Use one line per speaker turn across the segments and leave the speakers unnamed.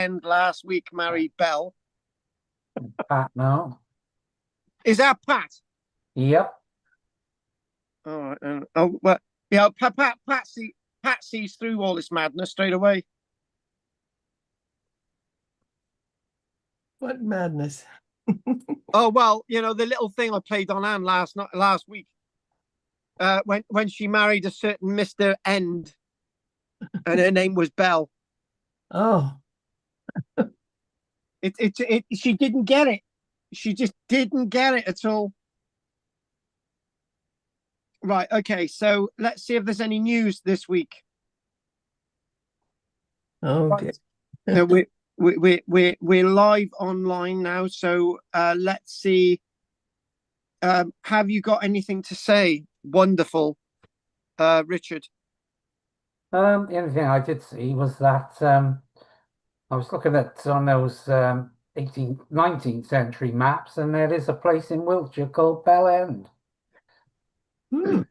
And last week married Belle.
Pat now.
Is that Pat?
Yep.
All right. Oh, well, yeah. Pat sees through all this madness straight away.
What madness.
Oh well, the little thing I played on Anne last week. When she married a certain Mr. End, and her name was Belle.
Oh,
She didn't get it. She just didn't get it at all. Right. Okay. So let's see if there's any news this week.
okay.
Right. We're live online now. So let's see. Have you got anything to say? Wonderful, Richard.
The only thing I did see was that I was looking at on those 18th, 19th century maps, and there is a place in Wiltshire called Bell End.
Hmm.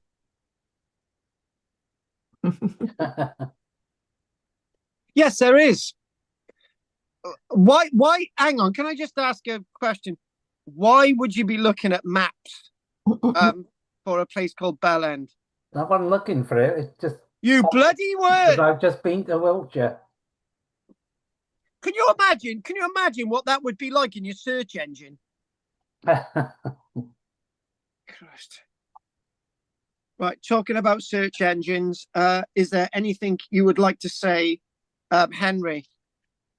Yes, there is. Why? Hang on. Can I just ask a question? Why would you be looking at maps for a place called Bell End?
I wasn't looking for it. It's just
You bloody
because
word!
I've just been to Wiltshire.
Can you imagine? Can you imagine what that would be like in your search engine? Christ. Right, talking about search engines, is there anything you would like to say, Henry?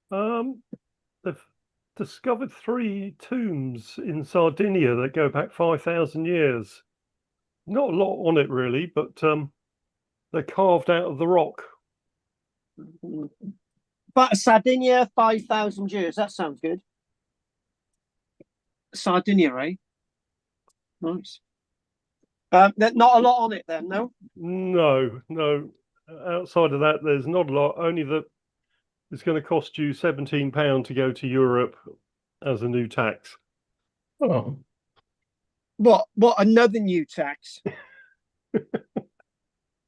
They've discovered 3 tombs in Sardinia that go back 5,000 years. Not a lot on it really, but they're carved out of the rock.
But Sardinia, 5,000 years. That sounds good. Sardinia, eh? Nice. Not a lot on it then, no?
No. Outside of that, there's not a lot. Only that it's going to cost you £17 to go to Europe as a new tax.
Oh.
What? Another new tax?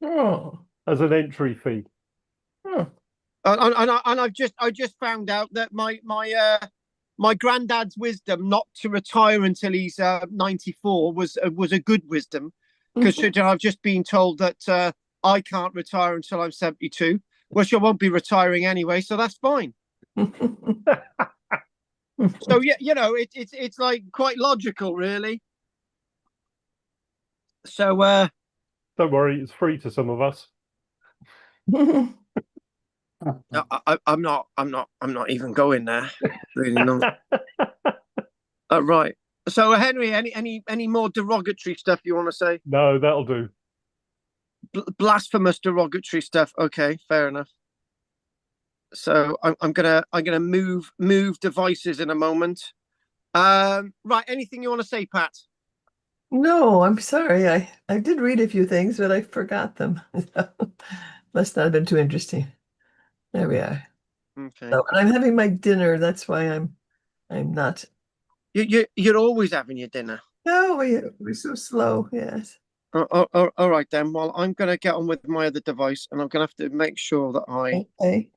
Oh.
As an entry fee.
Oh.
And I just found out that my granddad's wisdom not to retire until he's 94 was a good wisdom, because I've just been told that I can't retire until I'm 72, which I won't be retiring anyway, so that's fine. So yeah, it's like quite logical, really. So
don't worry, it's free to some of us.
I'm not even going there. Really not. Right. So Henry, any more derogatory stuff you want to say?
No, that'll do.
Blasphemous derogatory stuff. Okay, fair enough. So I'm gonna move devices in a moment. Right. Anything you want to say, Pat?
No, I'm sorry. I did read a few things, but I forgot them. Must not have been too interesting. There we are.
Okay.
So, and I'm having my dinner. That's why I'm not.
You're always having your dinner.
No, we're so slow. Yes.
All right then. Well, I'm gonna get on with my other device, and I'm gonna have to make sure that
Okay.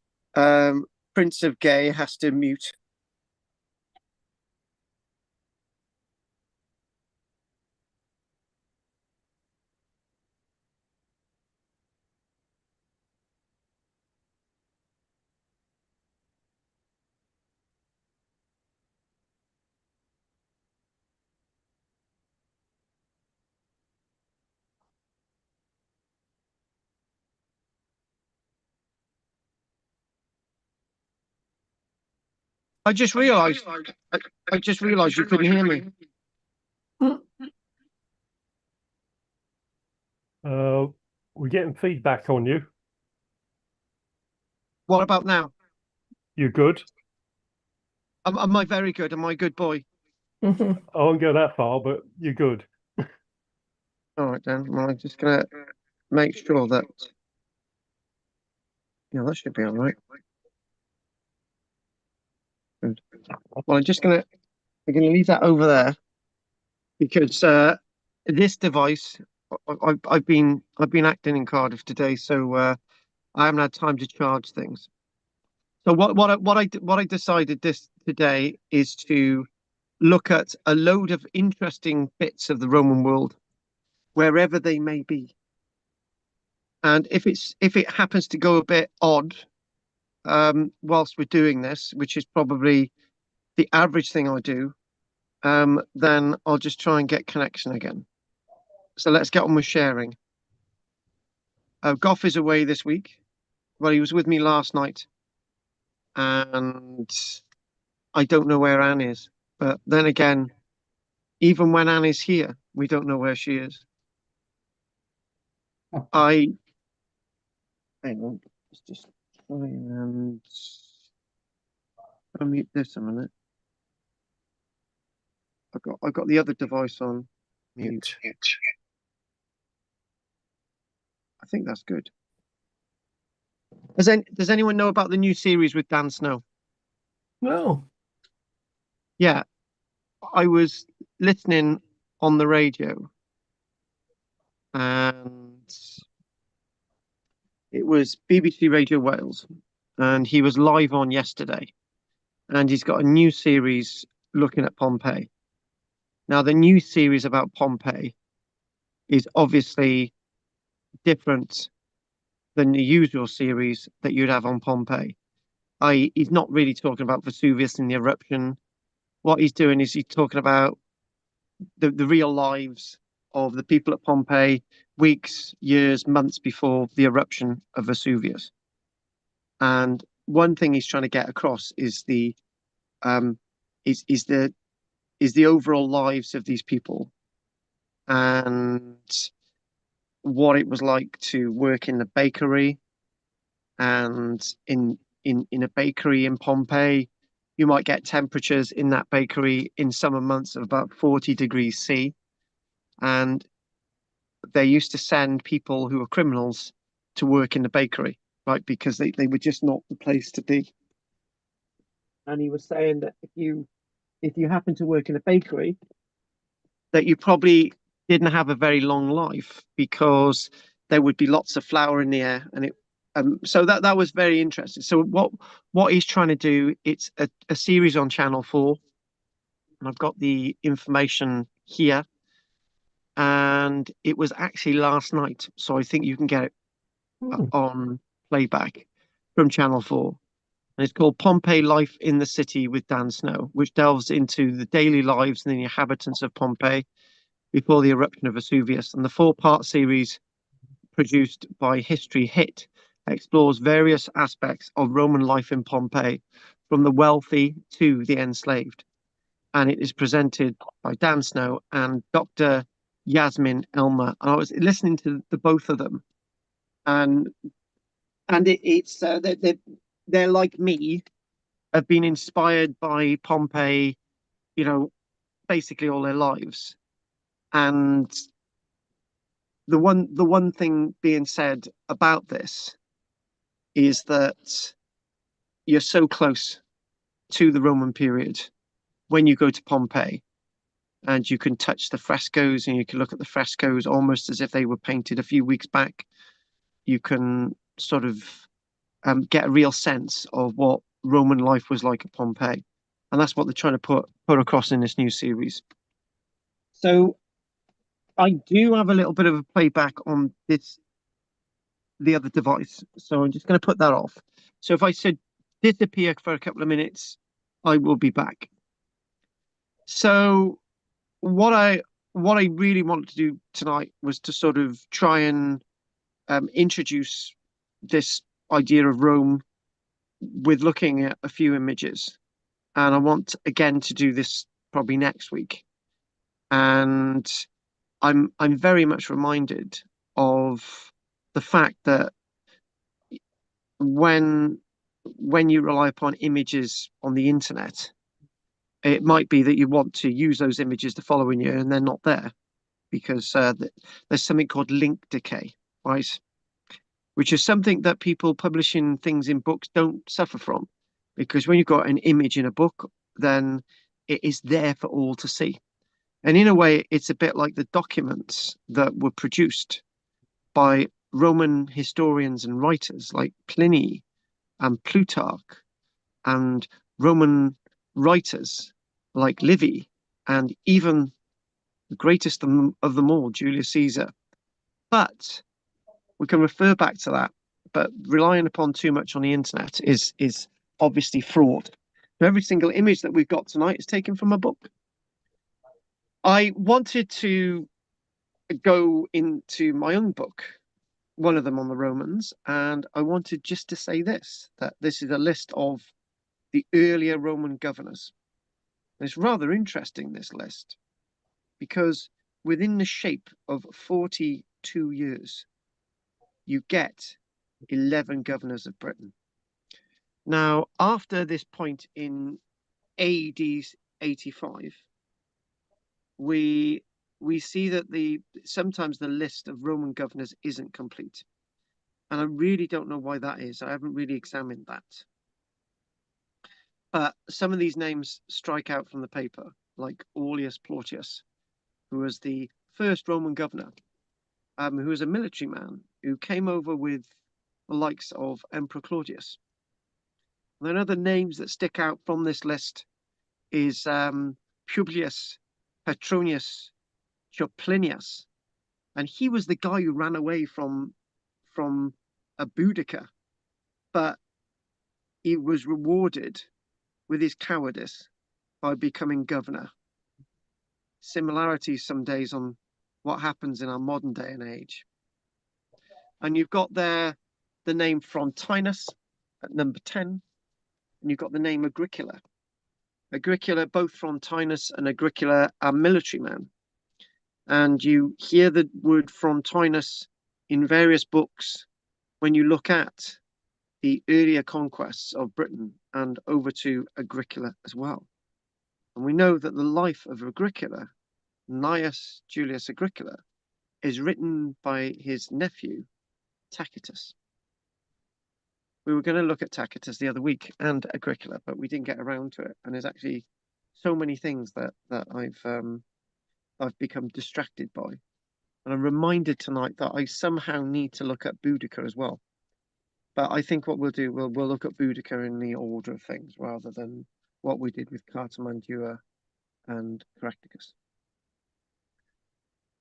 Prince of Gay has to mute. I just realised you couldn't hear me.
We're getting feedback on you.
What about now?
You're good.
Am I very good? Am I a good boy?
I won't go that far, but you're good.
All right then. Well, I'm just gonna make sure that that should be all right. Good. Well, I'm gonna leave that over there because this device, I've been acting in Cardiff today, so I haven't had time to charge things. So what I decided this today is to look at a load of interesting bits of the Roman world, wherever they may be. And if it happens to go a bit odd, whilst we're doing this, which is probably the average thing I do, then I'll just try and get connection again. So let's get on with sharing. Goff is away this week. Well, he was with me last night, and I don't know where Anne is. But then again, even when Anne is here, we don't know where she is. Hang on, let's just try and unmute this a minute. I've got the other device on mute. I think that's good. Does anyone know about the new series with Dan Snow?
No.
Yeah, I was listening on the radio, and it was BBC Radio Wales, and he was live on yesterday, and he's got a new series looking at Pompeii. Now, the new series about Pompeii is obviously different than the usual series that you'd have on Pompeii. He's not really talking about Vesuvius and the eruption. What he's doing is he's talking about the real lives of the people at Pompeii, weeks, years, months before the eruption of Vesuvius. And one thing he's trying to get across is the overall lives of these people, and what it was like to work in the bakery. And in a bakery in Pompeii, you might get temperatures in that bakery in summer months of about 40 degrees C. And they used to send people who were criminals to work in the bakery, right? Because they were just not the place to be. And he was saying that if you happen to work in a bakery, that you probably didn't have a very long life, because there would be lots of flour in the air, and so that was very interesting. So what he's trying to do, it's a series on Channel 4, and I've got the information here, and it was actually last night, so I think you can get it on playback from Channel 4. And it's called Pompeii Life in the City with Dan Snow, which delves into the daily lives and the inhabitants of Pompeii before the eruption of Vesuvius. And the 4-part series, produced by History Hit, explores various aspects of Roman life in Pompeii, from the wealthy to the enslaved. And it is presented by Dan Snow and Dr. Yasmin Elmer. And I was listening to the both of them, and they're like me, have been inspired by Pompeii, basically all their lives. And the one thing being said about this is that you're so close to the Roman period when you go to Pompeii, and you can touch the frescoes, and you can look at the frescoes almost as if they were painted a few weeks back. You can sort of get a real sense of what Roman life was like at Pompeii. And that's what they're trying to put across in this new series. So I do have a little bit of a playback on the other device. So I'm just going to put that off. So if I said disappear for a couple of minutes, I will be back. So what I really wanted to do tonight was to sort of try and introduce this idea of Rome with looking at a few images. And I want again to do this probably next week. And I'm very much reminded of the fact that when you rely upon images on the internet, it might be that you want to use those images the following year and they're not there, because there's something called link decay, right? Which is something that people publishing things in books don't suffer from, because when you've got an image in a book, then it is there for all to see. And in a way, it's a bit like the documents that were produced by Roman historians and writers like Pliny and Plutarch and Roman writers like Livy, and even the greatest of them all, Julius Caesar. But we can refer back to that. But relying upon too much on the internet is obviously fraud. Every single image that we've got tonight is taken from a book. I wanted to go into my own book, one of them on the Romans, and I wanted just to say this, that this is a list of the earlier Roman governors. It's rather interesting, this list, because within the shape of 42 years, you get 11 governors of Britain. Now, after this point in AD 85, we see that sometimes the list of Roman governors isn't complete. And I really don't know why that is. I haven't really examined that. But some of these names strike out from the paper, like Aulus Plautius, who was the first Roman governor, who was a military man who came over with the likes of Emperor Claudius. And then other names that stick out from this list is Publius Petronius Choplinius, and he was the guy who ran away from Boudica, but he was rewarded with his cowardice by becoming governor. Similarities some days on what happens in our modern day and age. And you've got there the name Frontinus at number 10, and you've got the name Agricola. Agricola, both Frontinus and Agricola are military men. And you hear the word Frontinus in various books when you look at the earlier conquests of Britain and over to Agricola as well. And we know that the life of Agricola, Gnaeus Julius Agricola, is written by his nephew, Tacitus. We were going to look at Tacitus the other week and Agricola, but we didn't get around to it. And there's actually so many things that I've become distracted by. And I'm reminded tonight that I somehow need to look at Boudica as well. But I think what we'll do, we'll look at Boudica in the order of things rather than what we did with Cartimandua and Caractacus.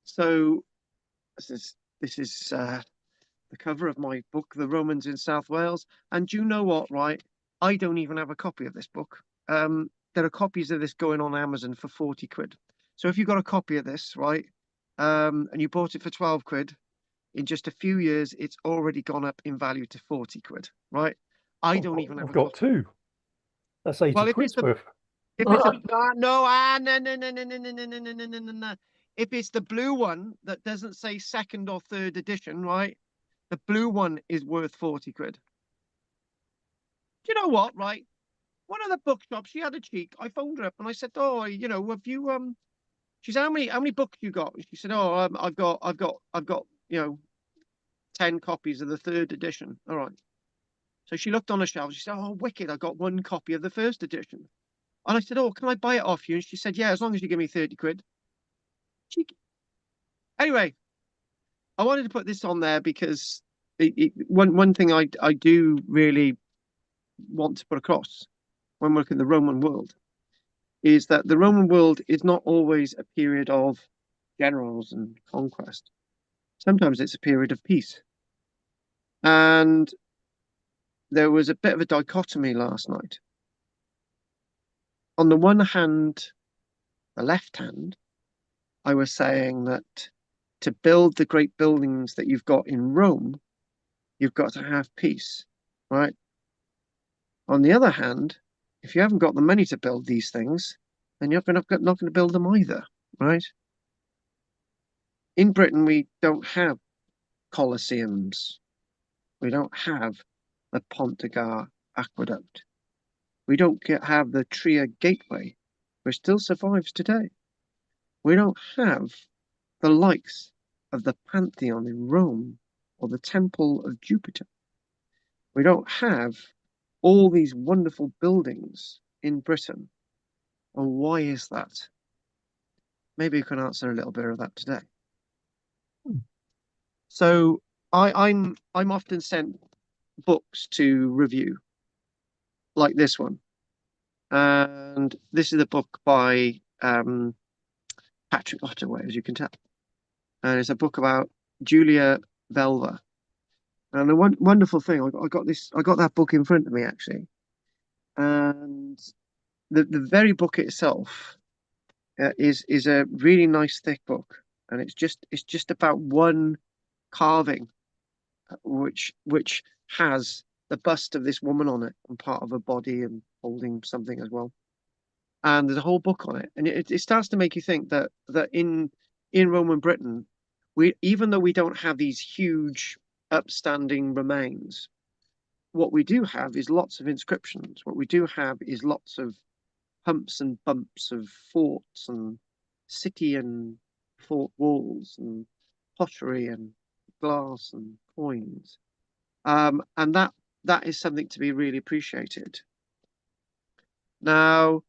So this is the cover of my book, The Romans in South Wales. And do you know what, right? I don't even have a copy of this book. There are copies of this going on Amazon for 40 quid. So if you got a copy of this, right, and you bought it for 12 quid, in just a few years, it's already gone up in value to 40 quid, right? I don't even have
I've got two. That's 80 quid's worth.
If it's no. If it's the blue one that doesn't say second or third edition, right? The blue one is worth 40 quid. Do you know what, right? One of the bookshops, she had a cheek. I phoned her up and I said, "Oh, have you She said, how many books you got?" She said, "Oh, I've got 10 copies of the third edition." All right. So she looked on the shelf. She said, "Oh, wicked! I got one copy of the first edition." And I said, "Oh, can I buy it off you?" And she said, "Yeah, as long as you give me 30 quid." Cheeky. Anyway, I wanted to put this on there because one thing I do really want to put across when we look at the Roman world is that the Roman world is not always a period of generals and conquest. Sometimes it's a period of peace. And there was a bit of a dichotomy last night. On the one hand, the left hand, I was saying that to build the great buildings that you've got in Rome, you've got to have peace, right? On the other hand, if you haven't got the money to build these things, then you're not going to build them either, right? In Britain, we don't have colosseums. We don't have the Pont de Gare aqueduct. We don't have the Trier Gateway, which still survives today. We don't have the likes of the Pantheon in Rome or the Temple of Jupiter. We don't have all these wonderful buildings in Britain. And why is that? Maybe you can answer a little bit of that today. So I'm often sent books to review. like this one. And this is a book by Patrick Ottaway, as you can tell. And it's a book about Julia Velva. And the wonderful thing, I got that book in front of me actually. And the very book itself is a really nice thick book, and it's just about one carving, which has the bust of this woman on it and part of her body and holding something as well. And there's a whole book on it, and it starts to make you think that in Roman Britain, even though we don't have these huge upstanding remains, what we do have is lots of inscriptions. What we do have is lots of humps and bumps of forts and city and fort walls and pottery and glass and coins. And that is something to be really appreciated. Now,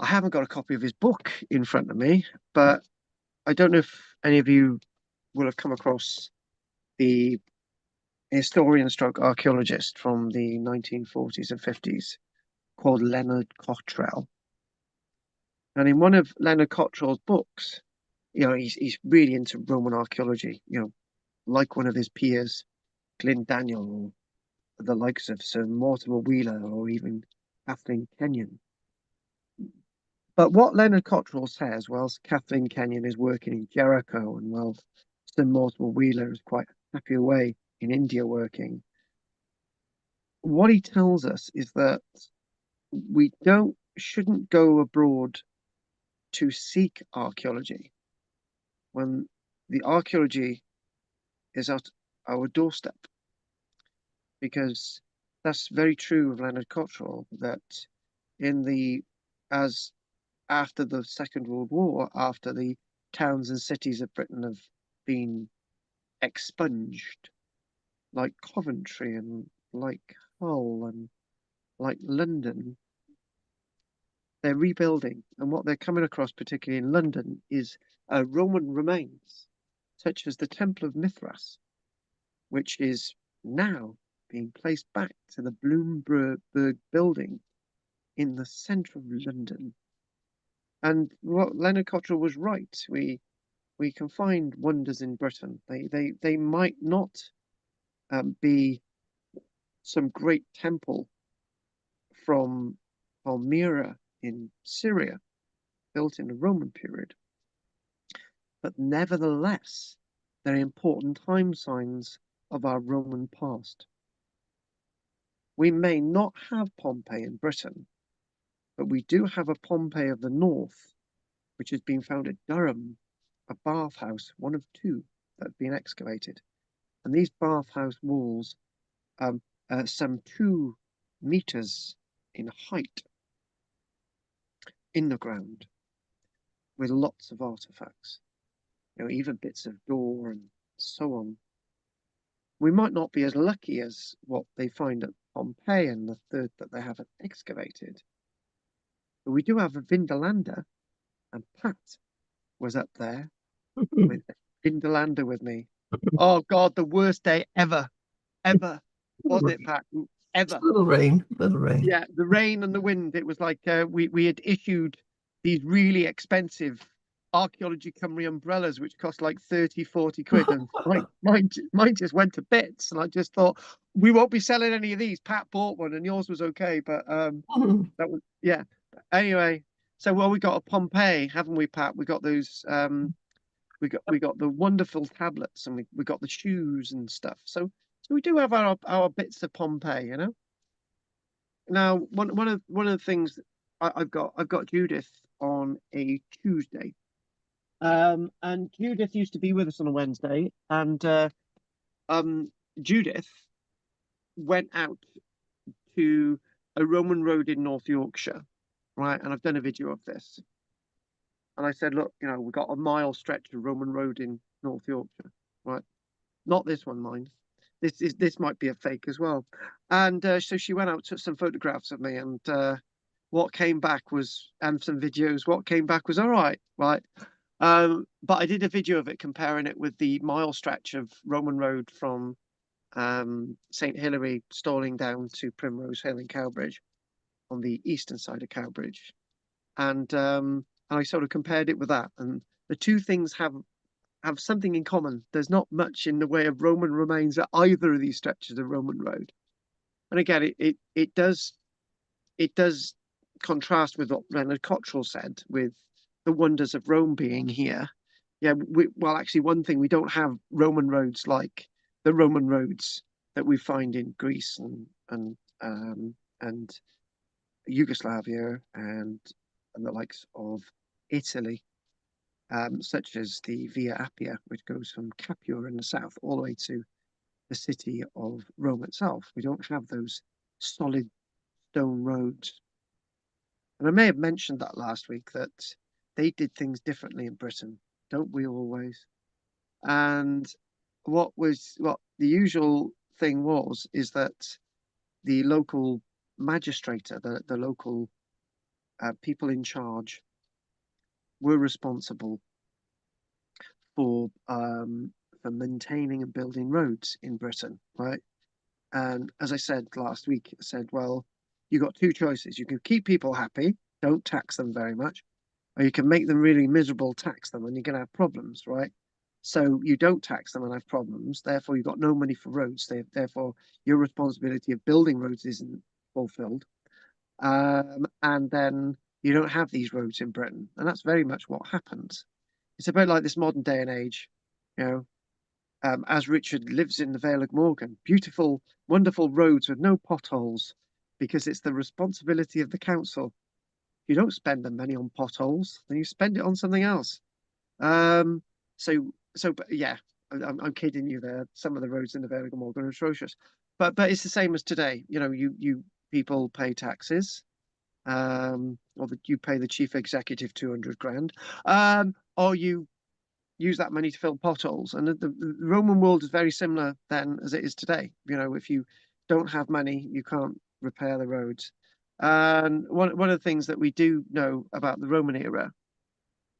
I haven't got a copy of his book in front of me, but I don't know if any of you will have come across the historian stroke archaeologist from the 1940s and 50s called Leonard Cottrell. And in one of Leonard Cottrell's books, he's really into Roman archaeology, like one of his peers, Glyn Daniel, or the likes of Sir Mortimer Wheeler, or even Kathleen Kenyon. But what Leonard Cottrell says, whilst Kathleen Kenyon is working in Jericho, and while Sir Mortimer Wheeler is quite happy away in India working, what he tells us is that we shouldn't go abroad to seek archaeology when the archaeology is at our doorstep. Because that's very true of Leonard Cottrell, that after the Second World War, after the towns and cities of Britain have been expunged, like Coventry and like Hull and like London, they're rebuilding. And what they're coming across, particularly in London, is Roman remains, such as the Temple of Mithras, which is now being placed back to the Bloomberg building in the centre of London. And what Leonard Cottrell was right. We can find wonders in Britain. They might not be some great temple from Palmyra in Syria, built in the Roman period, but nevertheless, they're important time signs of our Roman past. We may not have Pompeii in Britain, but we do have a Pompeii of the north, which has been found at Durham, a bathhouse, one of two that have been excavated. And these bathhouse walls are some 2 meters in height in the ground, with lots of artifacts, even bits of door and so on. We might not be as lucky as what they find at Pompeii and the third that they haven't excavated, but we do have a Vindolanda, and Pat was up there with Vindolanda with me. Oh God, the worst day ever, wasn't it, Pat? Ever.
Little rain.
Yeah, the rain and the wind. It was like we had issued these really expensive Archaeology Cymru umbrellas, which cost like 30, 40 quid, and mine just went to bits. And I just thought, we won't be selling any of these. Pat bought one, and yours was okay, but that was, yeah. Anyway, so we got a Pompeii, haven't we, Pat? We got those. We got the wonderful tablets, and we got the shoes and stuff. So we do have our bits of Pompeii, Now, one of the things I've got Judith on a Tuesday, and Judith used to be with us on a Wednesday, and Judith went out to a Roman road in North Yorkshire, right? And I've done a video of this, and I said, look, we've got a mile stretch of Roman road in North Yorkshire, right? Not this one, mind. This might be a fake as well. And so she went out, took some photographs of me, and what came back was, and some videos, what came back was all right. But I did a video of it comparing it with the mile stretch of Roman road from St Hilary stalling down to Primrose Hill in Cowbridge on the eastern side of Cowbridge, and I sort of compared it with that, and the two things have something in common. There's not much in the way of Roman remains at either of these stretches of Roman road, and again, it does contrast with what Leonard Cottrell said with the wonders of Rome being here. Yeah, well, actually, one thing, we don't have Roman roads like the Roman roads that we find in Greece and Yugoslavia and the likes of Italy, such as the Via Appia, which goes from Capua in the south all the way to the city of Rome itself. We don't have those solid stone roads. And I may have mentioned that last week, that they did things differently in Britain, don't we always? And what the usual thing is that the local magistrator, the local people in charge, were responsible for maintaining and building roads in Britain, right? And as I said last week, I said, well, you got two choices. You can keep people happy, don't tax them very much, or you can make them really miserable, tax them, and you're going to have problems, right? So you don't tax them and have problems. Therefore, you've got no money for roads. Therefore, your responsibility of building roads isn't fulfilled. And then you don't have these roads in Britain. And that's very much what happens. It's a bit like this modern day and age, you know, as Richard lives in the Vale of Morgan, beautiful, wonderful roads with no potholes, because it's the responsibility of the council. You don't spend the money on potholes, then you spend it on something else. But yeah, I'm kidding you there. Some of the roads in the Vale of Morgan are atrocious, but it's the same as today. You know, you people pay taxes, or you pay the chief executive 200 grand, or you use that money to fill potholes. And the Roman world is very similar then as it is today. You know, if you don't have money, you can't repair the roads. And one of the things that we do know about the Roman era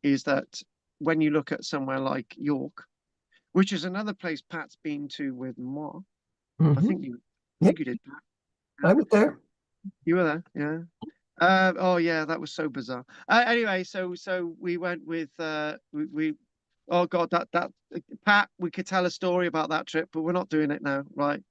is that when you look at somewhere like York, which is another place Pat's been to with moi. I think you did, Pat.
I was there.
You were there, yeah. Oh yeah, that was so bizarre. Anyway, so we went with we oh god, that Pat, we could tell a story about that trip, but we're not doing it now, right?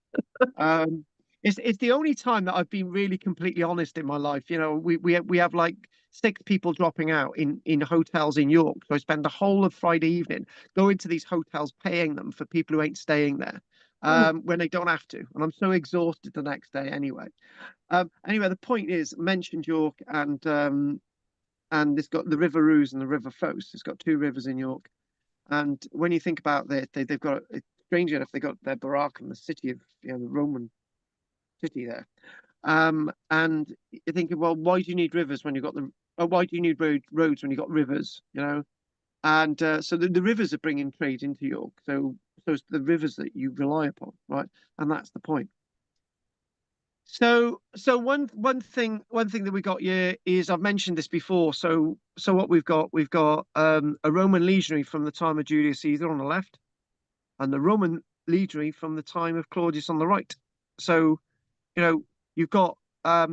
It's the only time that I've been really completely honest in my life. You know, we have like 6 people dropping out in hotels in York. So I spend the whole of Friday evening going to these hotels, paying them for people who ain't staying there, when they don't have to. And I'm so exhausted the next day anyway. Anyway, the point is, mentioned York, and it's got the River Ouse and the River Fosse. It's got 2 rivers in York. And when you think about that, they've got, strangely enough, they got their Baracum, the city of, you know, the Roman city there. And you're thinking, well, why do you need rivers when you've got why do you need roads when you've got rivers, you know? And so the rivers are bringing trade into York. So it's the rivers that you rely upon, right? And that's the point. So one thing that we got here is, I've mentioned this before. So what we've got a Roman legionary from the time of Julius Caesar on the left, and the Roman legionary from the time of Claudius on the right. So, you know, you've got a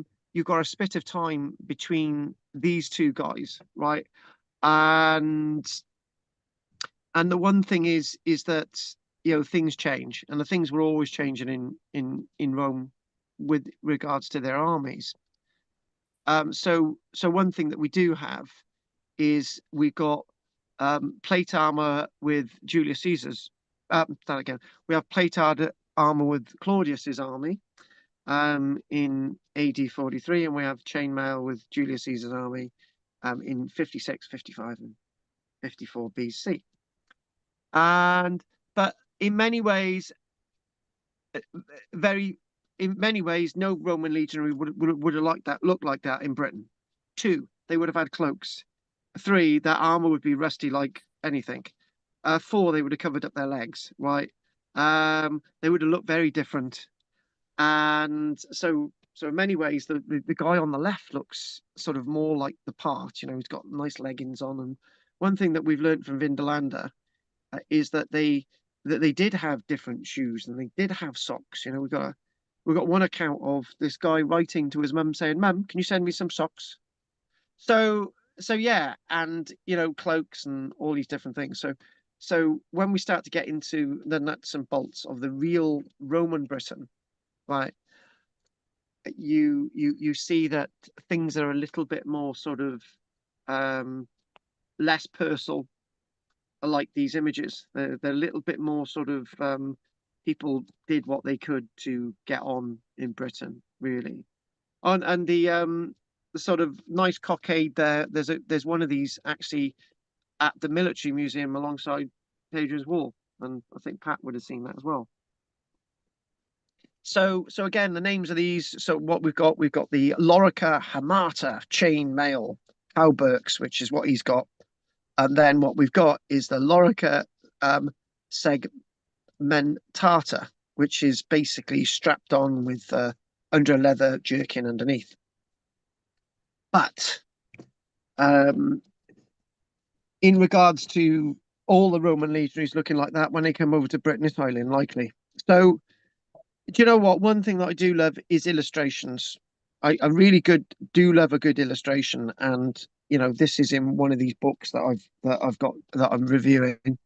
spit of time between these two guys, right? And the one thing is that, you know, things change, and the things were always changing in Rome with regards to their armies. So one thing that we do have is we've got plate armor with Julius Caesar's. That again, we have plate armor with Claudius's army in AD 43, and we have chainmail with Julius Caesar's army in 56, 55, and 54 BC. But in many ways, no Roman legionary would have looked like that in Britain. 2, they would have had cloaks. 3, their armor would be rusty like anything. 4, they would have covered up their legs, right? They would have looked very different. And so in many ways, the guy on the left looks sort of more like the part. You know, he's got nice leggings on. And one thing that we've learned from Vindolanda is that they that they did have different shoes and they did have socks. You know, we got one account of this guy writing to his mum saying, "Mum, can you send me some socks?" So yeah, and you know, cloaks and all these different things. So when we start to get into the nuts and bolts of the real Roman Britain, right, you see that things are a little bit more sort of less personal, like these images. They're a little bit more sort of people did what they could to get on in Britain, really. And the sort of nice cockade there. There's one of these actually at the military museum alongside Hadrian's Wall, and I think Pat would have seen that as well. So again, the names of these. So what we've got the Lorica Hamata chain mail hauberks, which is what he's got, and then what we've got is the Lorica segmentata, which is basically strapped on with under a leather jerkin underneath. But in regards to all the Roman legionaries looking like that when they come over to Britain, it's highly unlikely. So, do you know what? One thing that I do love is illustrations. I really do love a good illustration, and you know, this is in one of these books that I've got that I'm reviewing. And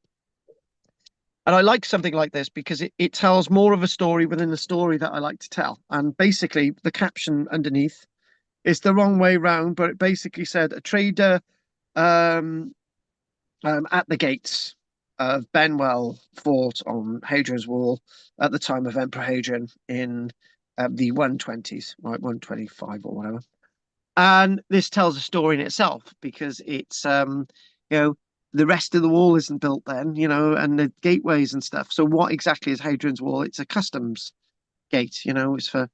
I like something like this because it tells more of a story within the story that I like to tell. And basically, the caption underneath is the wrong way round, but it basically said a trader at the gates of Benwell fort on Hadrian's Wall at the time of Emperor Hadrian in the 120s, right, 125 or whatever. And this tells a story in itself because it's, you know, the rest of the wall isn't built then, you know, and the gateways and stuff. So what exactly is Hadrian's Wall? It's a customs gate, you know, it's for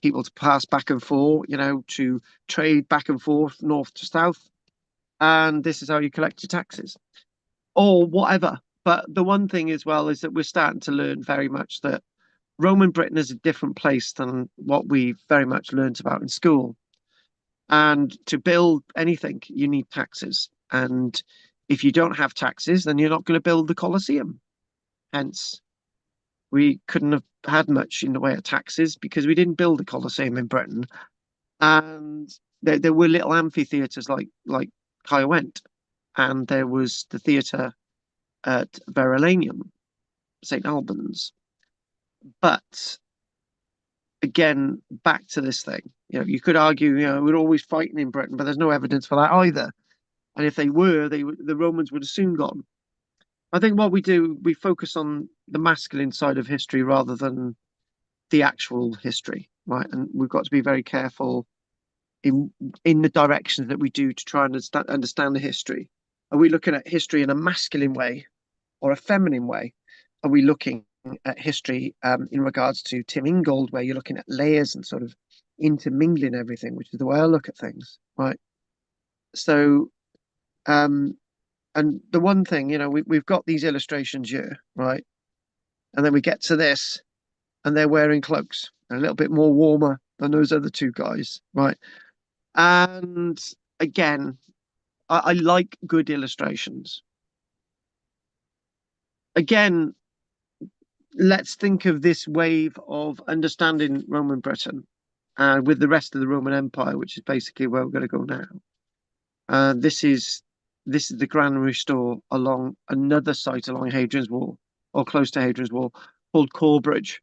people to pass back and forth, you know, to trade back and forth, north to south. And this is how you collect your taxes or whatever. But the one thing as well is that we're starting to learn very much that Roman Britain is a different place than what we very much learnt about in school. And to build anything, you need taxes. And if you don't have taxes, then you're not going to build the Colosseum. Hence, we couldn't have had much in the way of taxes because we didn't build the Colosseum in Britain. And there were little amphitheatres like Caerwent, and there was the theatre at Verulamium, St. Albans. But again, back to this thing, you know, you could argue, you know, we're always fighting in Britain, but there's no evidence for that either. And if they were, the Romans would have soon gone. I think what we do, we focus on the masculine side of history rather than the actual history, right? And we've got to be very careful in the directions that we do to try and understand the history. Are we looking at history in a masculine way or a feminine way? Are we looking at history in regards to Tim Ingold, where you're looking at layers and sort of intermingling everything, which is the way I look at things, right? So, and the one thing, you know, we've got these illustrations here, right? And then we get to this, and they're wearing cloaks, a little bit more warmer than those other two guys, right? And again, I like good illustrations. Again, let's think of this wave of understanding Roman Britain with the rest of the Roman Empire, which is basically where we're going to go now. This is the granary store along another site along Hadrian's Wall, or close to Hadrian's Wall, called Corbridge,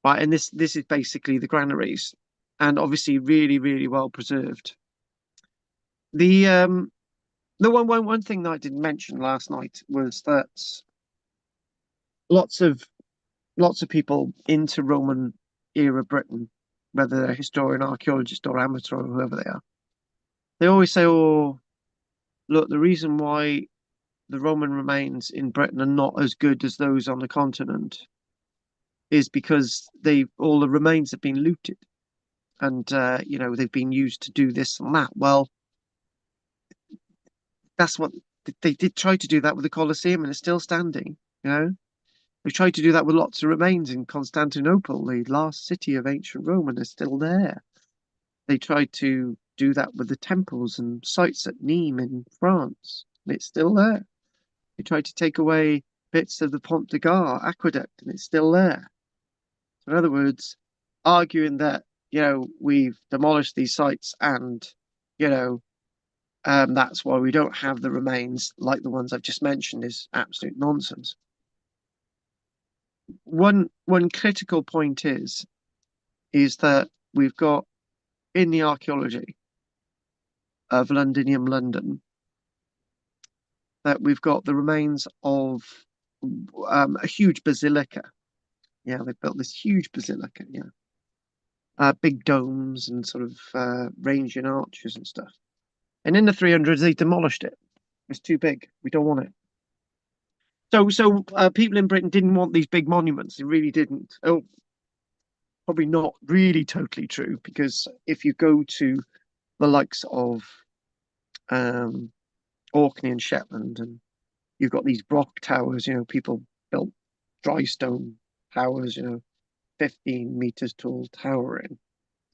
right? And this is basically the granaries, and obviously really, really well preserved. The one thing that I didn't mention last night was that lots of people into Roman era Britain, whether they're historian, archaeologist, or amateur, or whoever they are, they always say, "Oh, look, the reason why the Roman remains in Britain are not as good as those on the continent is because all the remains have been looted, and you know, they've been used to do this and that." Well, that's what they did try to do that with the Colosseum, and it's still standing. You know, they tried to do that with lots of remains in Constantinople, the last city of ancient Rome, and it's still there. They tried to do that with the temples and sites at Nîmes in France, and it's still there. They tried to take away bits of the Pont de Gard aqueduct, and it's still there. So in other words, arguing that, we've demolished these sites and, that's why we don't have the remains like the ones I've just mentioned is absolute nonsense. One critical point is that we've got in the archaeology of Londinium London that we've got the remains of a huge basilica. Yeah, they've built this huge basilica. Yeah, big domes and sort of ranging arches and stuff. And in the 300s, they demolished it. It's too big. We don't want it. So people in Britain didn't want these big monuments. They really didn't. Oh, probably not really totally true, because if you go to the likes of Orkney and Shetland, and you've got these rock towers, people built dry stone towers, 15 meters tall towering,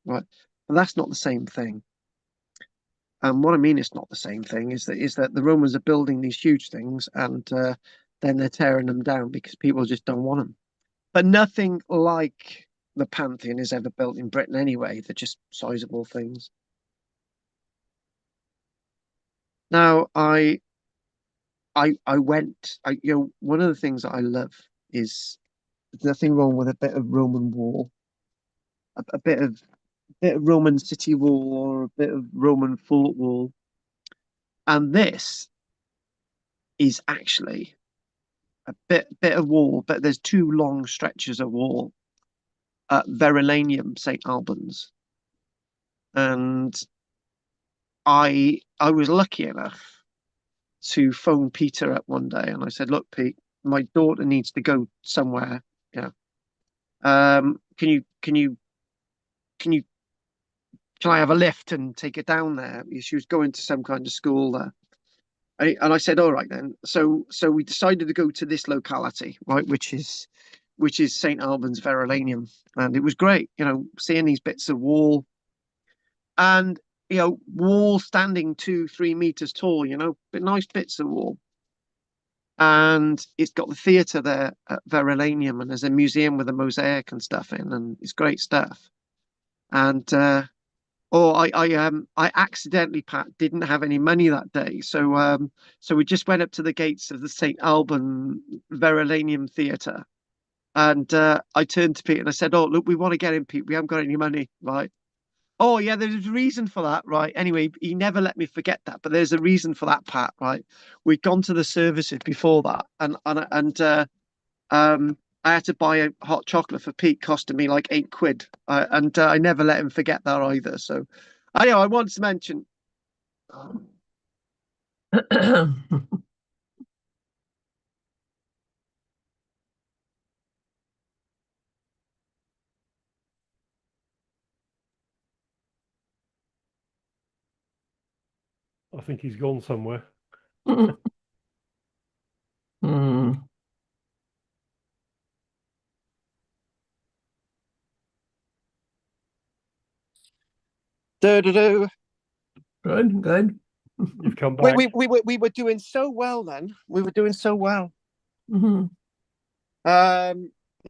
right? But that's not the same thing. And what I mean it's not the same thing is that the Romans are building these huge things, and then they're tearing them down because people just don't want them. But nothing like the Pantheon is ever built in Britain anyway. They're just sizable things. Now, one of the things that I love is there's nothing wrong with a bit of Roman wall, a bit of Roman city wall, or a bit of Roman fort wall. And this is actually a bit of wall, but there's two long stretches of wall at Verulamium, St. Albans. And I was lucky enough to phone Peter up one day, and I said, "Look, Pete, my daughter needs to go somewhere. Can I have a lift and take her down there?" She was going to some kind of school there. And I said, "All right then." So we decided to go to this locality, right, which is St. Albans Verulamium, and it was great, seeing these bits of wall, and wall standing 2-3 meters tall, but nice bits of wall. And it's got the theatre there at Verulamium, and there's a museum with a mosaic and stuff in, and it's great stuff. And I accidentally, Pat, didn't have any money that day, so we just went up to the gates of the St. Alban Verulamium Theatre, and I turned to Pete and I said, "Oh, look, we want to get in, Pete. We haven't got any money, right?" "Oh, yeah, there's a reason for that, right?" Anyway, he never let me forget that, but there's a reason for that, Pat, right? We'd gone to the services before that, and I had to buy a hot chocolate for Pete, costing me like £8, and I never let him forget that either. So, I want to mention.
I think he's gone somewhere.
Hmm.
Do.
Good.
You've come back.
We were doing so well then. We were doing so well.
Hmm.
Yeah,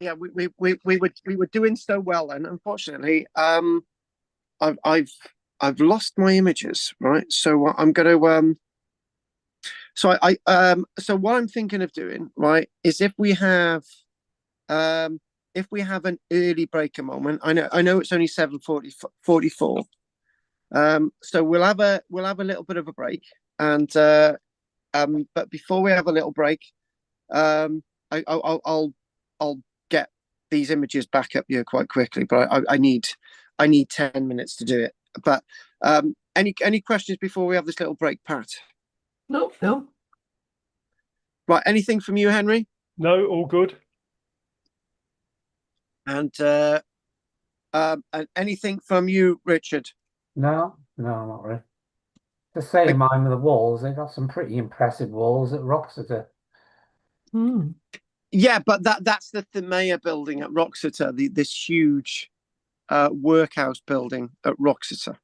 we were doing so well then. Unfortunately, I've lost my images, right? So I'm gonna so what I'm thinking of doing, right, is if we have an early breaker moment. I know it's only 7:44. So we'll have a little bit of a break, and but before we have a little break, I'll get these images back up here quite quickly, but I need 10 minutes to do it. But any questions before we have this little break, Pat?
No.
Right, anything from you, Henry?
No, all good.
And anything from you, Richard?
No, not really. The same mind with the walls. They've got some pretty impressive walls at Roxeter.
Hmm.
Yeah, but that's the Themea building at Roxeter, this huge workhouse building at Roxeter.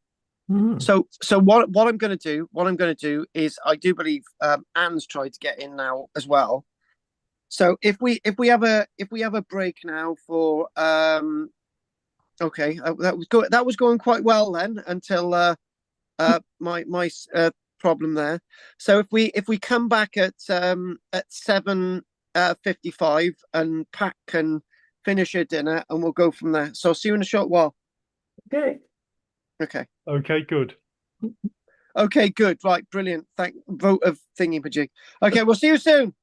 Hmm.
So what I'm going to do is, I do believe Anne's tried to get in now as well. So if we have a break now for okay, that was going quite well then until my problem there. So if we come back at 7:55 and Pat can finish her dinner and we'll go from there. So I'll see you in a short while.
Okay.
Okay.
Okay, good.
Okay, good. Right, brilliant. Thank vote of thingy majig. Okay, we'll see you soon.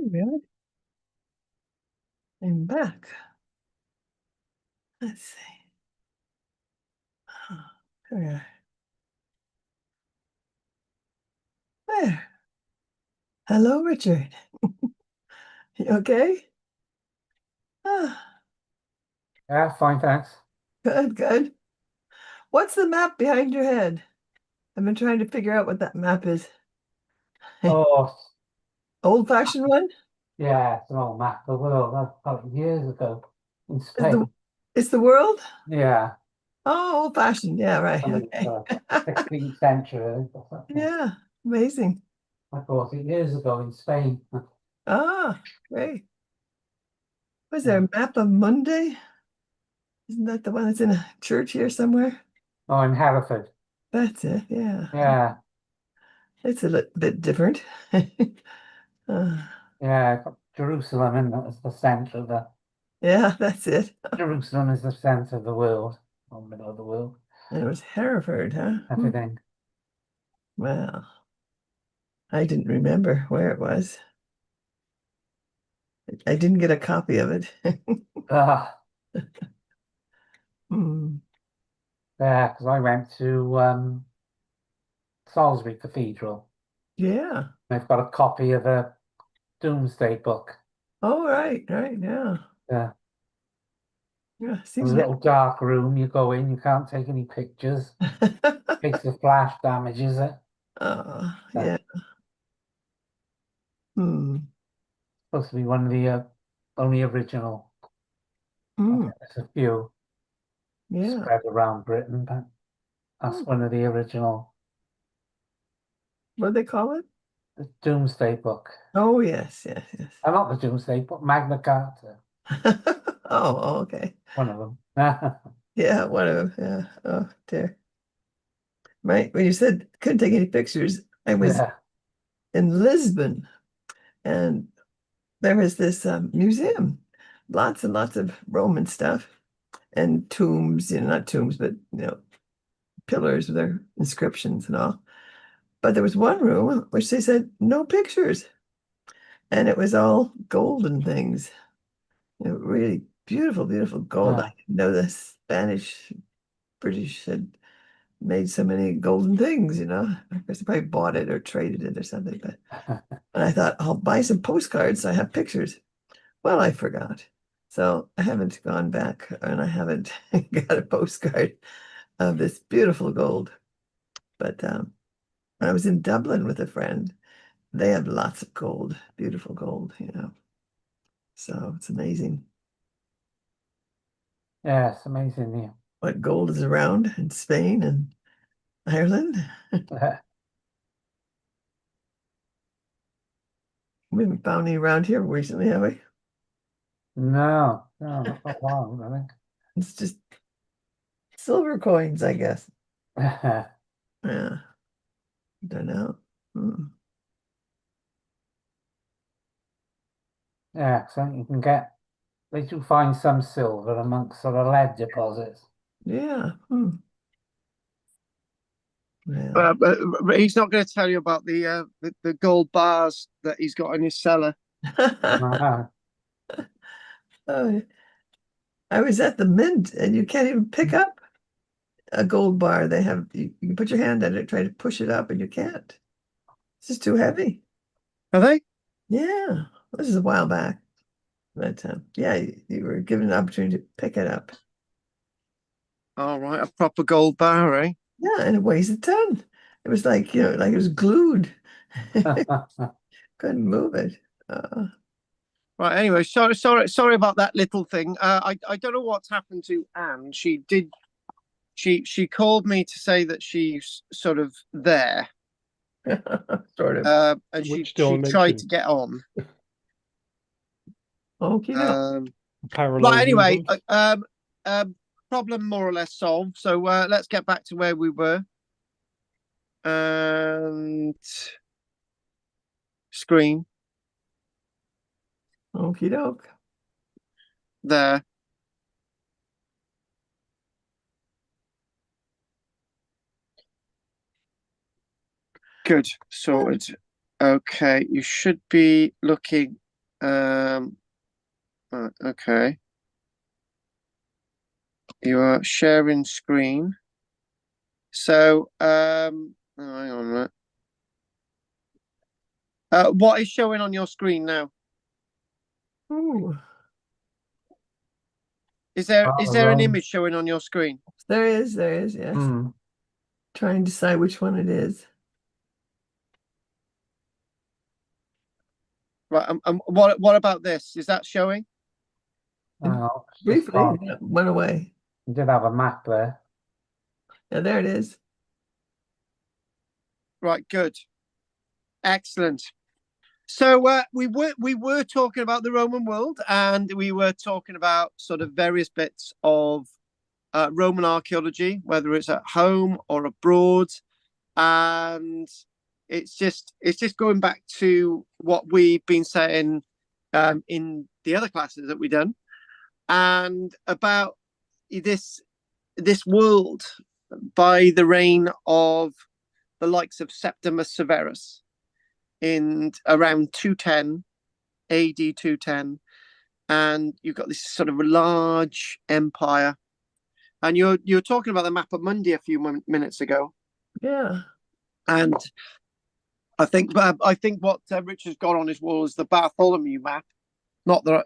Really? I'm back. Let's see. Oh, there we are. There. Hello, Richard. You okay? Ah,
Yeah, fine, thanks.
good, good. What's the map behind your head? I've been trying to figure out what that map is.
Oh,
Old-fashioned one?
yeah, it's an old map of the world. That's probably years ago in
Is the
Spain.
it's the world?
Yeah,
Oh, old-fashioned. Yeah, right.
from
Okay.
the 16th century, I think, or something.
Yeah, amazing.
I bought it years ago in Spain.
Ah, great. Was there
Yeah.
a map of Monday? Isn't that the one that's in a church here somewhere?
Oh, in Hereford.
That's it. Yeah.
Yeah,
It's a bit different. Uh,
yeah, got Jerusalem in that as the center of the
yeah, that's it.
Jerusalem is the center of the world, or middle of the world.
And it was Hereford, huh?
Everything.
Well, I didn't remember where it was. I didn't get a copy of it.
Ah,
Hmm.
yeah, because I went to Salisbury Cathedral.
Yeah.
They've got a copy of a Doomsday Book.
Oh, right, right. Yeah.
Yeah.
Yeah.
A
Seems
little dark room, you go in, you can't take any pictures. In case the flash damages it. Yeah.
Yeah. Hmm.
Supposed to be one of the only original. I
Hmm.
think there's a few
Yeah.
spread around Britain, but that's
Hmm.
one of the original.
What do they call it?
The Doomsday Book.
Oh, yes, yes, yes.
Not the Doomsday Book, Magna Carta.
Oh, okay.
One of them.
Yeah, one of them. Yeah. Oh, dear. Right. When you said couldn't take any pictures, I was
Yeah.
in Lisbon and there was this museum, lots and lots of Roman stuff and tombs, not tombs, but pillars with their inscriptions and all. But there was one room which they said no pictures, and it was all golden things, really beautiful, beautiful gold. I didn't know the British had made so many golden things. I guess they probably bought it or traded it or something. But and I thought I'll buy some postcards so I have pictures. Well, I forgot. So I haven't gone back and I haven't got a postcard of this beautiful gold. But when I was in Dublin with a friend, they have lots of gold, beautiful gold. So it's amazing
Yeah, it's amazing.
what gold is around in Spain and Ireland.
Yeah.
We haven't found any around here recently, have we?
No, not for a while, I
It's just silver coins, I guess.
think.
Yeah, don't know. Hmm.
Yeah, so you can they do find some silver amongst sort of lead deposits.
Yeah. Yeah.
But he's not going to tell you about the gold bars that he's got in his cellar.
Uh,
Oh, I was at the Mint, and you can't even pick up a gold bar. They have you can put your hand on it, try to push it up, and you can't. It's just too heavy.
Are they?
Yeah, this is a while back, but yeah, you were given an opportunity to pick it up.
All right, a proper gold bar, eh?
Yeah, and it weighs a ton. It was like like it was glued. Couldn't move it.
Right. Anyway, sorry about that little thing. I don't know what's happened to Anne. She called me to say that she's sort of there,
Sort of.
and she
Which
tried
dimension?
to get on.
Okay,
Parallel
Right. Anyway,
universe?
problem more or less solved. So let's get back to where we were. And screen
okie doke.
there. Good. Sorted. Okay, you should be looking Okay. You are sharing screen. So, oh, hang on a minute. What is showing on your screen now?
Ooh,
Is there an
Rome.
image showing on your screen?
there is, yes.
Mm.
Try and decide which one it is.
Right. What about this? Is that showing?
Oh, it's just
Briefly,
gone.
it went away.
You did have a map there.
Yeah, there it is.
Right. Good. Excellent. So we were talking about the Roman world, and we were talking about sort of various bits of Roman archaeology, whether it's at home or abroad, and it's just going back to what we've been saying in the other classes that we've done, and about this world by the reign of the likes of Septimus Severus in around 210 AD 210, and you've got this sort of large empire. And you're talking about the map of Monday a few minutes ago,
Yeah.
and I think what Richard's got on his wall is the Bartholomew map, but the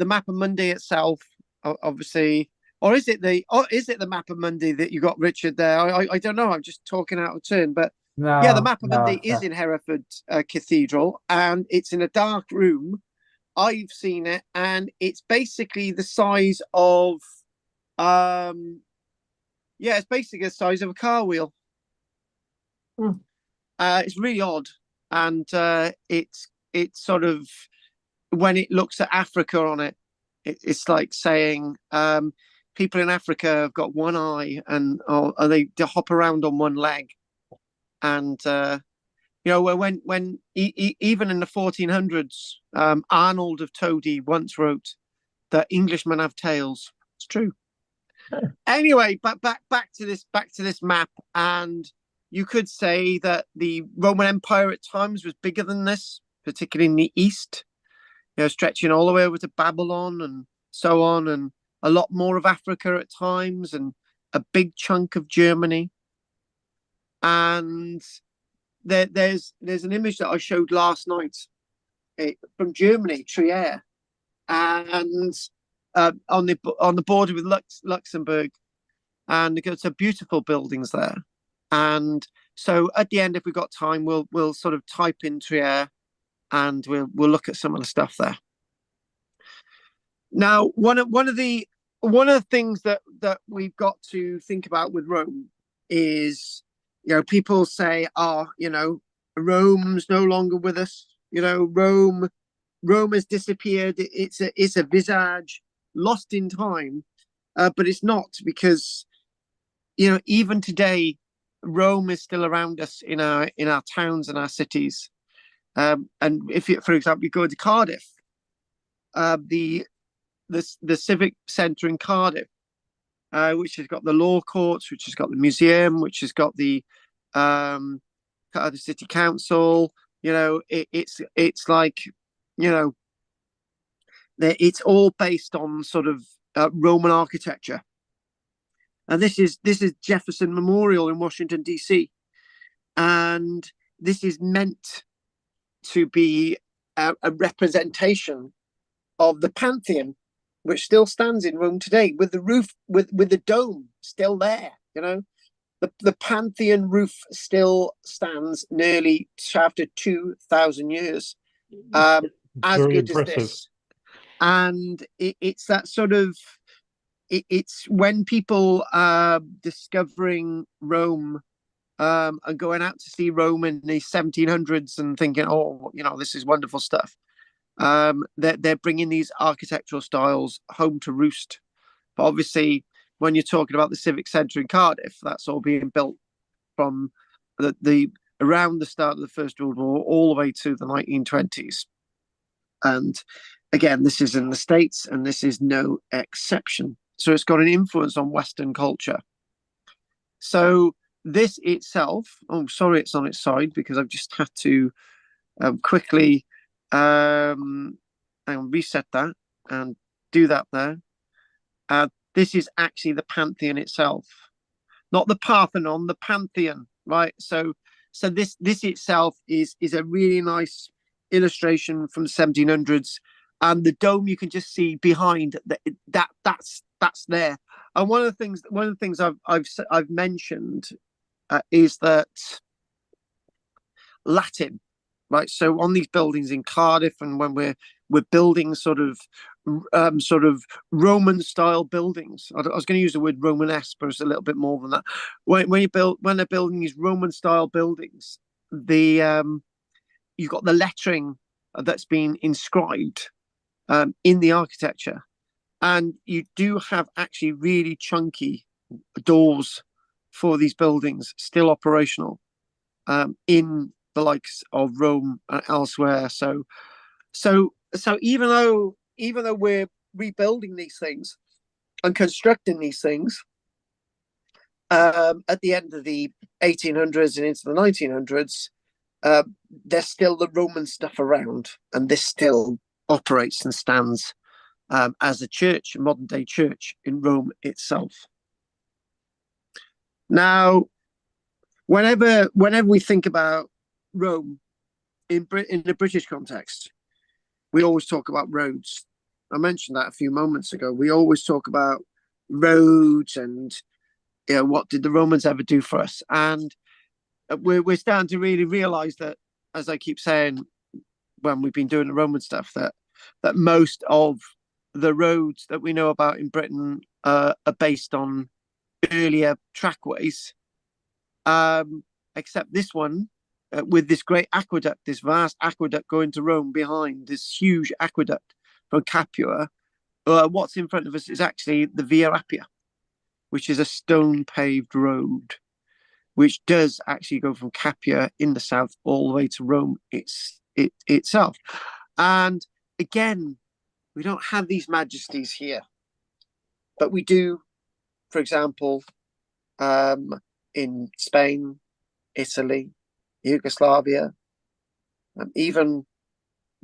map of Monday itself, obviously, or is it the map of Monday that you got, Richard? There, I don't know. I'm just talking out of turn, but yeah, the
No,
map of Monday is in Hereford Cathedral, and it's in a dark room. I've seen it, and it's basically the size of, yeah, it's basically the size of a car wheel.
Hmm.
It's really odd, and it's sort of, when it looks at Africa on it, it's like saying people in Africa have got one eye, and they hop around on one leg, and when even in the 1400s, Arnold of Todi once wrote that Englishmen have tails. It's true. Anyway, but back to this map, and you could say that the Roman Empire at times was bigger than this, particularly in the east, stretching all the way over to Babylon and so on, and a lot more of Africa at times, and a big chunk of Germany. And there's an image that I showed last night from Germany, Trier, and on the border with Luxembourg, and there's some beautiful buildings there. And so at the end, if we've got time, we'll sort of type in Trier, and we'll look at some of the stuff there. Now, one of the things that we've got to think about with Rome is, people say, Rome's no longer with us. Rome has disappeared. It's a visage lost in time, but it's not, because even today, Rome is still around us in our towns and our cities. And if you, for example, you go to Cardiff, the civic centre in Cardiff, which has got the law courts, which has got the museum, which has got the Cardiff City Council. It's like, it's all based on sort of Roman architecture. And this is Jefferson Memorial in Washington, D.C. And this is meant to be a representation of the Pantheon, which still stands in Rome today, with the roof, with the dome still there. The Pantheon roof still stands nearly after 2,000 years. As
Very
good
impressive.
as this. And it's that sort of, it's when people are discovering Rome, and going out to see Rome in the 1700s and thinking, oh, this is wonderful stuff. They're bringing these architectural styles home to roost. But obviously, when you're talking about the Civic Centre in Cardiff, that's all being built from the around the start of the First World War all the way to the 1920s. And again, this is in the States, and this is no exception. So it's got an influence on Western culture. So this itself, oh, sorry, it's on its side, because I've just had to quickly And reset that and do that there. This is actually the Pantheon itself, not the Parthenon, the Pantheon, right? So this itself is a really nice illustration from the 1700s, and the dome you can just see behind that's there. And one of the things I've mentioned is that Latin, right? So on these buildings in Cardiff, and when we're building sort of Roman style buildings. I was going to use the word Romanesque, but it's a little bit more than that. When they're building these Roman style buildings, you've got the lettering that's been inscribed in the architecture, and you do have actually really chunky doors for these buildings still operational in the likes of Rome and elsewhere. So even though we're rebuilding these things and constructing these things at the end of the 1800s and into the 1900s, there's still the Roman stuff around, and this still operates and stands as a church, a modern day church in Rome itself. Now, whenever we think about Rome in the British context, we always talk about roads. I mentioned that a few moments ago. We always talk about roads and, you know, what did the Romans ever do for us? And we're starting to really realize that, as I keep saying, when we've been doing the Roman stuff, that most of the roads that we know about in Britain are based on earlier trackways, except this one, with this great aqueduct, this vast aqueduct going to Rome behind, this huge aqueduct from Capua. What's in front of us is actually the Via Appia, which is a stone paved road, which does actually go from Capua in the south all the way to Rome itself. And again, we don't have these majesties here, but we do, for example, in Spain, Italy, Yugoslavia, even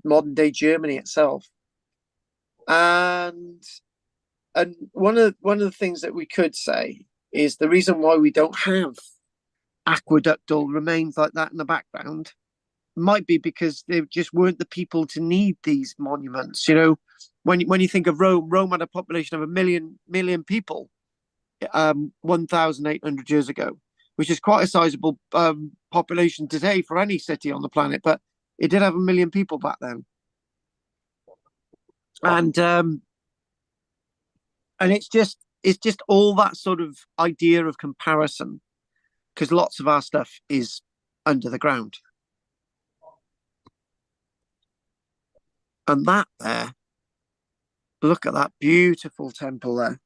modern day Germany itself. And one of the things that we could say is the reason why we don't have aqueductal remains like that in the background might be because there just weren't the people to need these monuments. You know, when you think of Rome had a population of a million people 1,800 years ago, which is quite a sizable population today for any city on the planet, but it did have 1 million people back then. And it's just all that sort of idea of comparison, because lots of our stuff is under the ground. And that there, look at that beautiful temple there.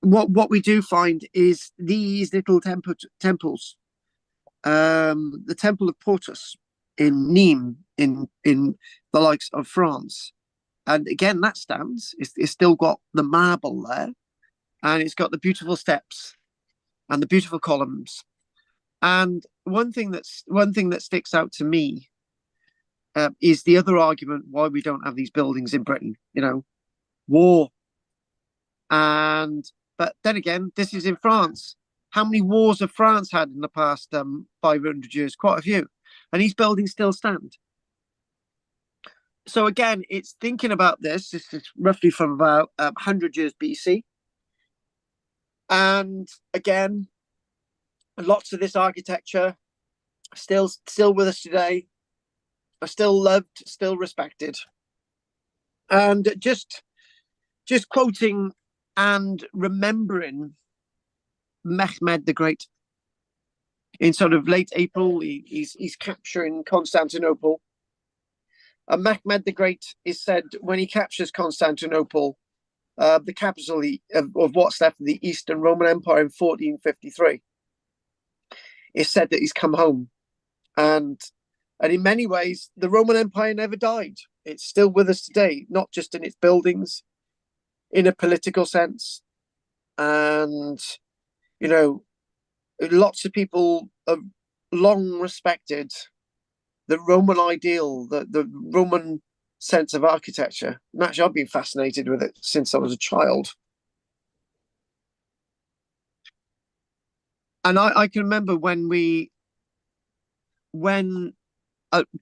What we do find is these little temples. The Temple of Portus in Nîmes, in the likes of France. And again, that stands. It's still got the marble there, and it's got the beautiful steps and the beautiful columns. And one thing that sticks out to me is the other argument why we don't have these buildings in Britain. You know, war. But then again, this is in France. How many wars have France had in the past 500 years? Quite a few. And these buildings still stand. So again, it's thinking about this. This is roughly from about 100 years BC. And again, lots of this architecture still with us today, are still loved, still respected. And just quoting and remembering Mehmed the Great. In sort of late April, he's capturing Constantinople. And Mehmed the Great is said, when he captures Constantinople, the capital of what's left of the Eastern Roman Empire in 1453, it's said that he's come home. And in many ways, the Roman Empire never died. It's still with us today, not just in its buildings, in a political sense. And, you know, lots of people have long respected the Roman ideal, the Roman sense of architecture. And actually, I've been fascinated with it since I was a child. And I can remember when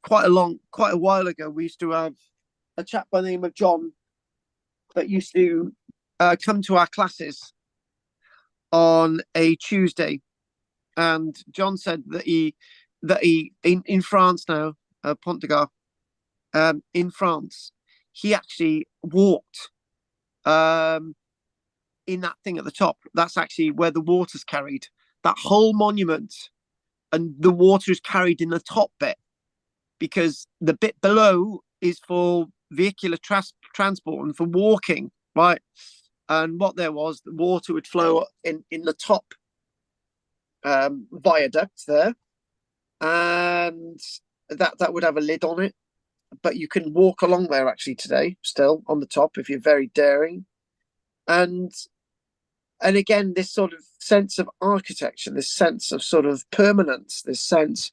quite a while ago, we used to have a chap by the name of John that used to come to our classes on a Tuesday, and John said that he in France now, Pont de Gare, in France, he actually walked in that thing at the top. That's actually where the water's carried. That whole monument, and the water is carried in the top bit, because the bit below is for vehicular transport and for walking, right? And what there was, the water would flow in the top viaduct there, and that would have a lid on it. But you can walk along there actually today, still on the top, if you're very daring. And again, this sort of sense of architecture, this sense of sort of permanence, this sense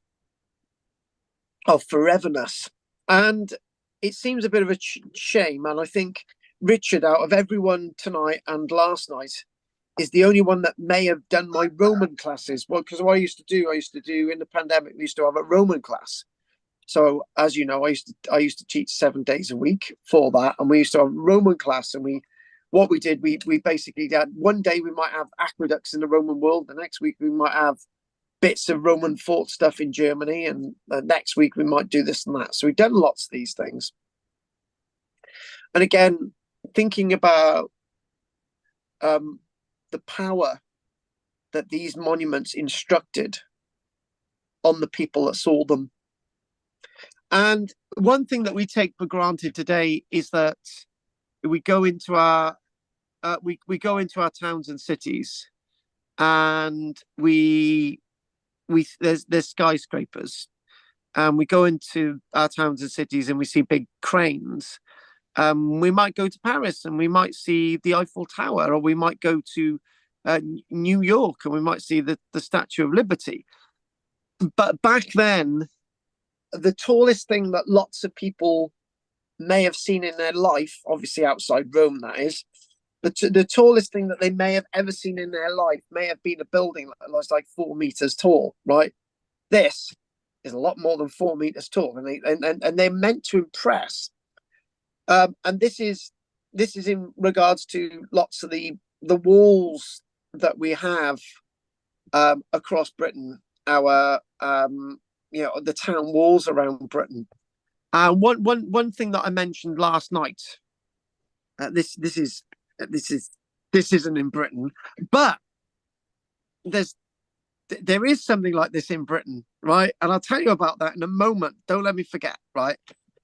of foreverness. And it seems a bit of a shame. And I think Richard, out of everyone tonight and last night, is the only one that may have done my Roman classes. Well, because what I used to do in the pandemic, we used to have a Roman class. So as you know, I used to teach 7 days a week for that, and we used to have a Roman class. And we basically had one day we might have aqueducts in the Roman world, the next week we might have bits of Roman fort stuff in Germany, and next week we might do this and that. So we've done lots of these things. And again, thinking about the power that these monuments instructed on the people that saw them. And one thing that we take for granted today is that we go into our towns and cities, and there's skyscrapers, and we go into our towns and cities and we see big cranes. We might go to Paris and we might see the Eiffel Tower, or we might go to New York and we might see the Statue of Liberty. But back then, the tallest thing that lots of people may have seen in their life, obviously outside Rome, that is, the tallest thing that they may have ever seen in their life may have been a building that was like 4 meters tall, right? This is a lot more than 4 meters tall, and they're meant to impress. And this is in regards to lots of the walls that we have across Britain, our the town walls around Britain. One thing that I mentioned last night. This isn't in Britain, but there is something like this in Britain, right? And I'll tell you about that in a moment. Don't let me forget, right?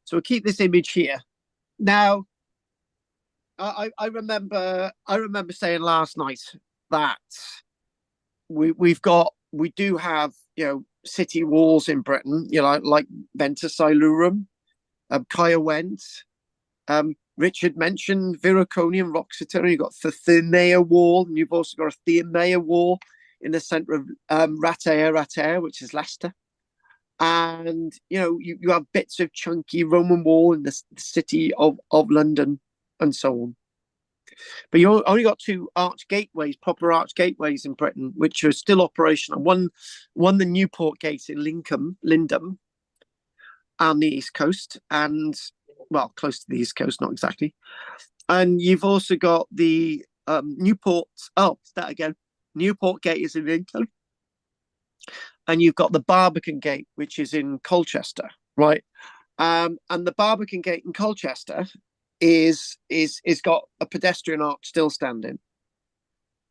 So we'll keep this image here. Now, I remember saying last night that we do have city walls in Britain, like Venta Silurum, Caer Went. Richard mentioned Viraconium, Roxeter, and you've got the Thernaea wall, and you've also got a Thermaea wall in the centre of Rater, which is Leicester. And you have bits of chunky Roman wall in the city of London, and so on. But you only got 2 proper arch gateways in Britain, which are still operational. One the Newport Gate in Lindum, on the east coast, and close to the east coast, not exactly. And you've also got the Newport. Oh, that again. Newport Gate is in Lincoln. And you've got the Barbican Gate, which is in Colchester, right? And the Barbican Gate in Colchester is got a pedestrian arch still standing.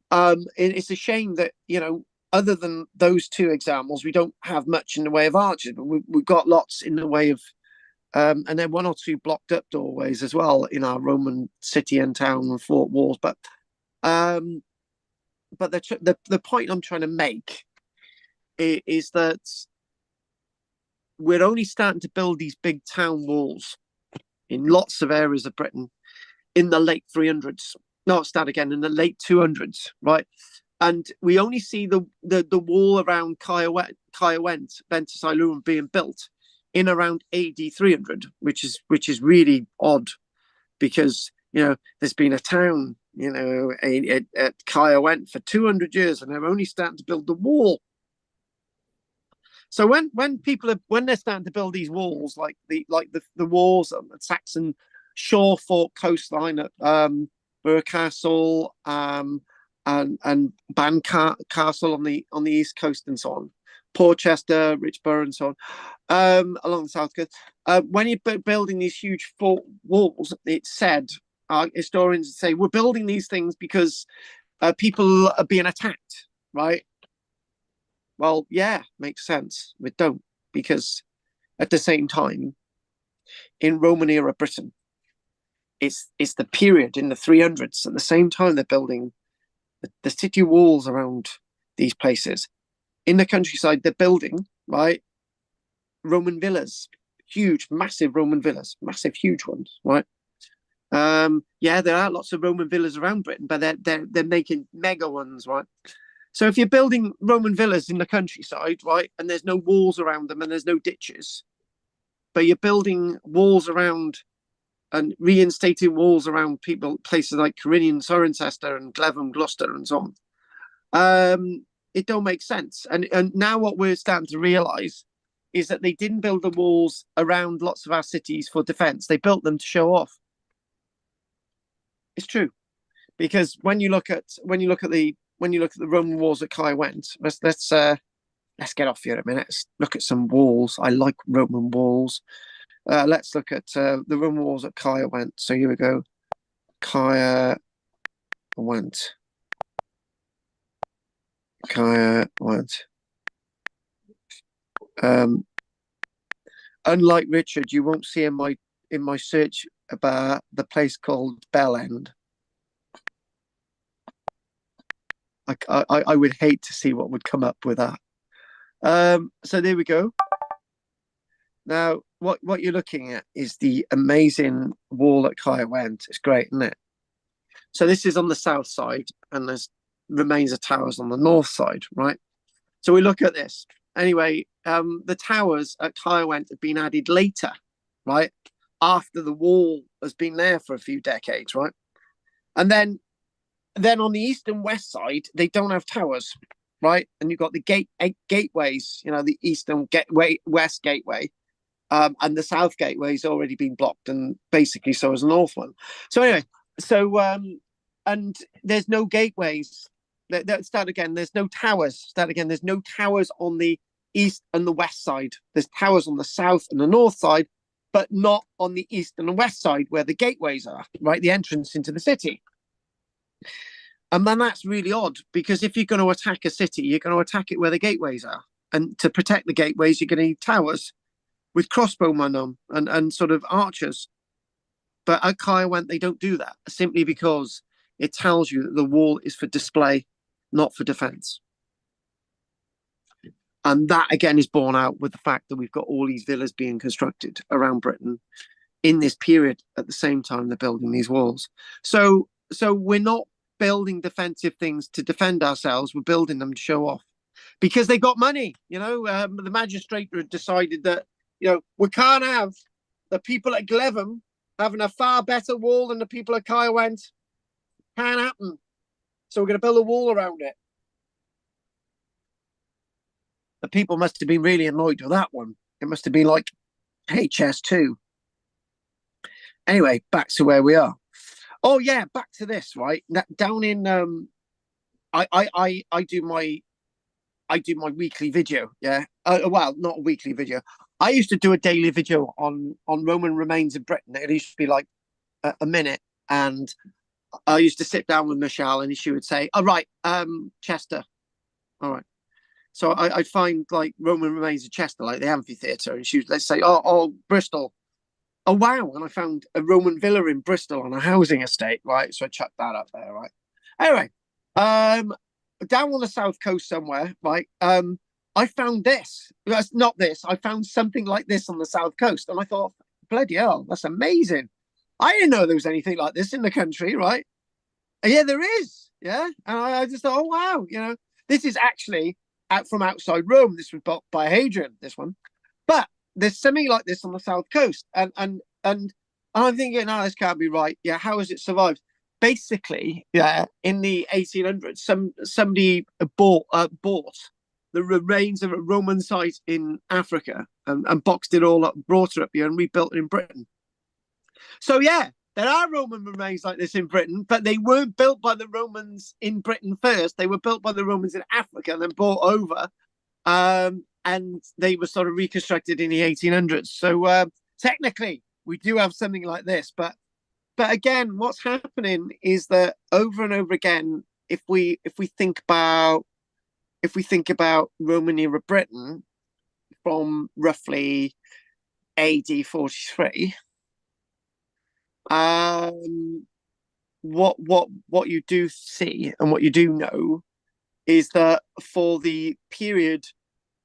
It's a shame that other than those 2 examples, we don't have much in the way of arches, but we've got lots in the way of, and then 1 or 2 blocked up doorways as well in our Roman city and town and fort walls. But the point I'm trying to make is that we're only starting to build these big town walls in lots of areas of Britain in the late 300s. No, start again, in the late 200s, right? And we only see the wall around Caer Went, Venta Silurum being built in around AD 300, which is really odd, because there's been a town at Caerwent for 200 years, and they're only starting to build the wall. So when they're starting to build these walls, like the walls on the Saxon shore fort coastline at Burgh and Ban Castle on the east coast and so on, Porchester, Richborough and so on, along the south coast. When you're building these huge fort walls, it's said, historians say, we're building these things because people are being attacked, right? Well, yeah, makes sense. We don't, because at the same time, in Roman era Britain, it's the period in the 300s. At the same time, they're building the city walls around these places. In the countryside, they're building, right, Roman villas, huge, massive Roman villas, massive, huge ones, right? Yeah, there are lots of Roman villas around Britain, but they're making mega ones, right? So if you're building Roman villas in the countryside, right, and there's no walls around them and there's no ditches, but you're building walls around and reinstating walls around places like Corinion, Cirencester and Glevum, Gloucester and so on, it don't make sense. And now what we're starting to realise is that they didn't build the walls around lots of our cities for defence. They built them to show off. It's true, because when you look at the Roman walls at Caerwent, let's get off here a minute. Let's look at some walls. I like Roman walls. Let's look at the Roman walls at Caerwent. So here we go. Caerwent. Unlike Richard, you won't see in my search about the place called Bell End. I would hate to see what would come up with that. So there we go. Now, what you're looking at is the amazing wall at Caerwent. It's great, isn't it? So this is on the south side, and there's remains of towers on the north side, right? So we look at this. Anyway, the towers at Caerwent have been added later, right? After the wall has been there for a few decades, right? And then on the east and west side, they don't have towers, right? And you've got the gateways, the east and west gateway, and the south gateway's already been blocked, and basically so is the north one. So anyway, and there's no gateways. Start again. There's no towers. Start again. There's no towers on the east and the west side. There's towers on the south and the north side, but not on the east and the west side where the gateways are, right? The entrance into the city. And then that's really odd, because if you're going to attack a city, you're going to attack it where the gateways are. And to protect the gateways, you're going to need towers with crossbowmen on and sort of archers. But at Caerwent, they don't do that, simply because it tells you that the wall is for display, not for defence. And that, again, is borne out with the fact that we've got all these villas being constructed around Britain in this period at the same time they're building these walls. So we're not building defensive things to defend ourselves. We're building them to show off, because they got money. The magistrate decided that, we can't have the people at Glevum having a far better wall than the people at Caerwent. Can't happen. So we're going to build a wall around it. The people must have been really annoyed with that one. It must have been like HS2. Anyway, back to where we are. Oh yeah, back to this, right? Down in I do my weekly video, yeah. Well, not a weekly video. I used to do a daily video on Roman remains in Britain. It used to be like a minute, and I used to sit down with Michelle, and she would say, "All right, Chester, all right." So I'd find like Roman remains of Chester, like the amphitheatre, and she would, let's say, oh, Bristol. Oh, wow. And I found a Roman villa in Bristol on a housing estate, right? So I chucked that up there, right? Anyway, down on the south coast somewhere, right? I found this. That's not this. I found something like this on the south coast. And I thought, bloody hell, that's amazing. I didn't know there was anything like this in the country, right? And yeah, there is. Yeah. And I just thought, oh, wow, this is actually out from outside Rome. This was built by Hadrian, this one. But there's something like this on the south coast, and I'm thinking, no, this can't be right. Yeah, how has it survived? Basically, yeah, in the 1800s, somebody bought the remains of a Roman site in Africa and boxed it all up, brought it up here, and rebuilt it in Britain. So yeah, there are Roman remains like this in Britain, but they weren't built by the Romans in Britain first. They were built by the Romans in Africa and then brought over, and they were sort of reconstructed in the 1800s. So technically, we do have something like this, but again, what's happening is that over and over again, if we think about Roman era Britain from roughly AD 43, what you do see and what you do know is that for the period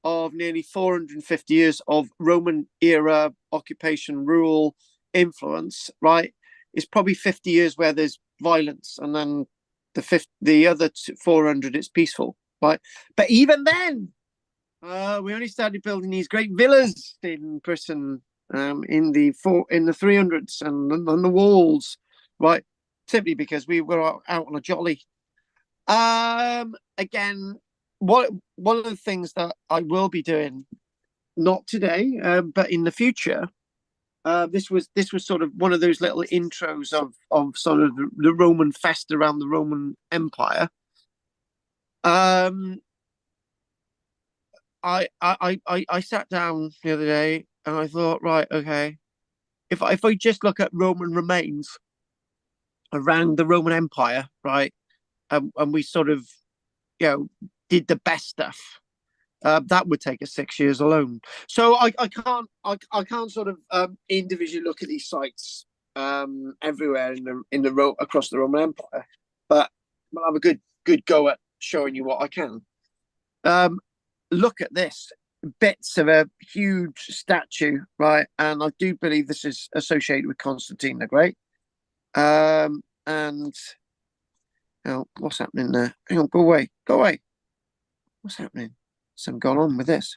of nearly 450 years of Roman era occupation, rule, influence, right, it's probably 50 years where there's violence, and then the other 400 it's peaceful, right? But even then, we only started building these great villas in Britain in the 300s and on the walls, right? Simply because we were out on a jolly. Again, one of the things that I will be doing, not today, but in the future. This was sort of one of those little intros of sort of the Roman fest around the Roman Empire. I sat down the other day and I thought, right, okay, if I just look at Roman remains around the Roman Empire, right, and we sort of, did the best stuff. That would take us 6 years alone. So I can't sort of individually look at these sites everywhere in the across the Roman Empire, but I'll have a good go at showing you what I can. Look at this, bits of a huge statue, right? And I do believe this is associated with Constantine the Great. And what's happening there? Hang on, go away. What's happening? Something gone on with this.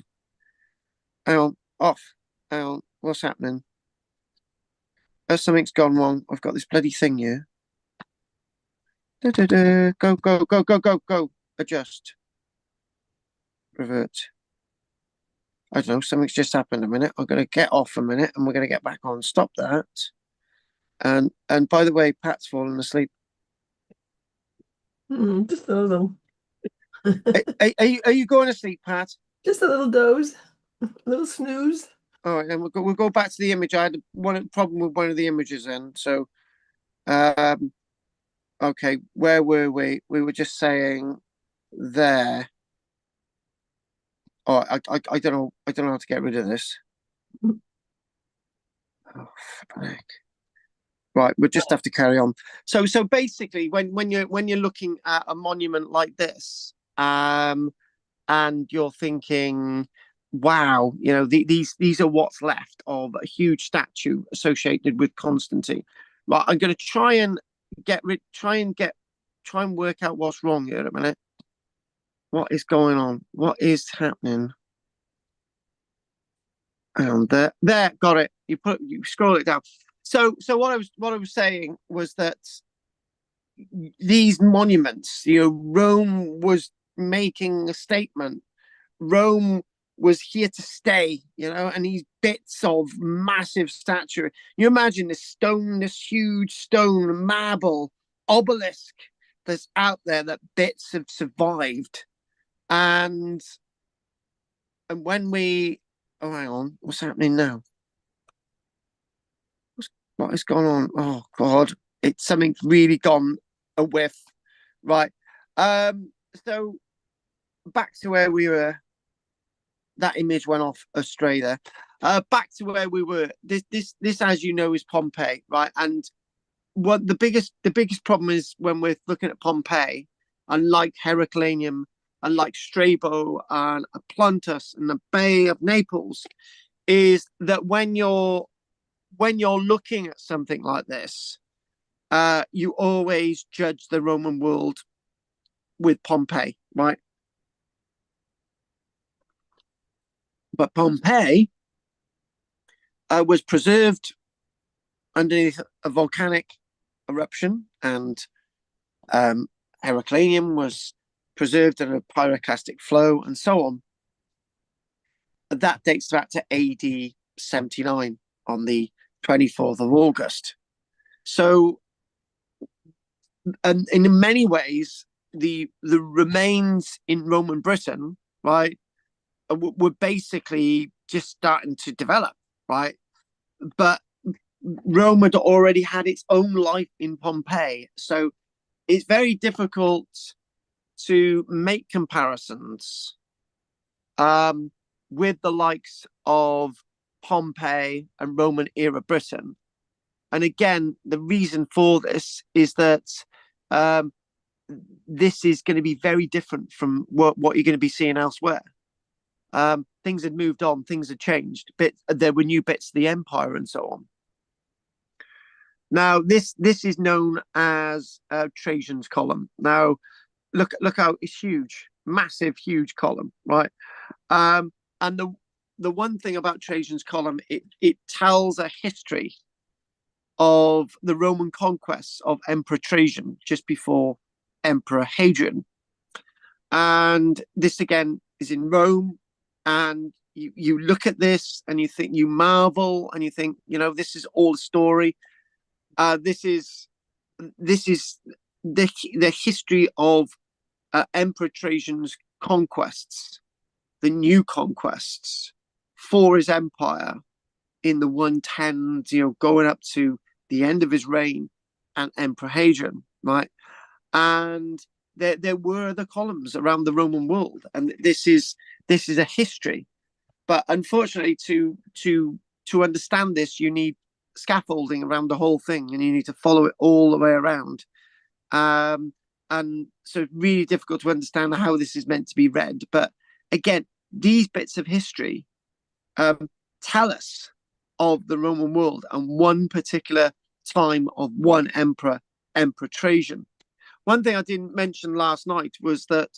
Hang on, off. Hang on, what's happening? Something's gone wrong. I've got this bloody thing here. Go. Adjust. Revert. I don't know, something's just happened a minute. I'm going to get off a minute and we're going to get back on. Stop that. And by the way, Pat's fallen asleep.
Just a little.
Are you going to sleep, Pat?
Just a little doze, a little snooze.
All right, then we'll go back to the image. I had one problem with one of the images then. So, okay, where were we? We were just saying there. Oh, I don't know. I don't know how to get rid of this. Oh, heck. Right, we'll just have to carry on. So basically, when you're looking at a monument like this, and you're thinking, wow, these are what's left of a huge statue associated with Constantine. Right, I'm going to try and work out what's wrong here in a minute. What is going on? What is happening? There, got it. You scroll it down. So what I was saying was that these monuments, Rome was making a statement. Rome was here to stay, and these bits of massive stature. You imagine this huge stone marble obelisk that's out there that bits have survived. And when we, oh, hang on, what's happening now? What has gone on? Oh God, it's something's really gone a whiff, right? So back to where we were. That image went off astray there. Back to where we were. This, as you know, is Pompeii, right? And what the biggest problem is when we're looking at Pompeii, unlike Herculaneum, unlike Strabo and Aplontus and the Bay of Naples, is that when you're looking at something like this, you always judge the Roman world with Pompeii, right? But Pompeii was preserved underneath a volcanic eruption, and Heracleum was preserved in a pyroclastic flow, and so on. That dates back to AD 79 on the 24th of August. So, and in many ways, the remains in Roman Britain, right, were basically just starting to develop, right? But Rome had already had its own life in Pompeii, so it's very difficult to make comparisons with the likes of Pompeii and Roman era Britain. And again, the reason for this is that this is going to be very different from what you're going to be seeing elsewhere. Things had moved on, things had changed, but there were new bits of the empire and so on. Now, this is known as Trajan's column. Now, look how it's huge, massive, huge column, right? And the one thing about Trajan's column, it tells a history of the Roman conquests of Emperor Trajan just before Emperor Hadrian. And this again is in Rome, and you look at this and you think, you marvel, and you think, this is all a story. This is the history of Emperor Trajan's conquests, the new conquests for his empire in the 110s, going up to the end of his reign and Emperor Hadrian, right? And there were the columns around the Roman world, and this is a history. But unfortunately, to understand this, you need scaffolding around the whole thing, and you need to follow it all the way around. And so it's really difficult to understand how this is meant to be read. But again, these bits of history tell us of the Roman world and one particular time of one emperor, Emperor Trajan. One thing I didn't mention last night was that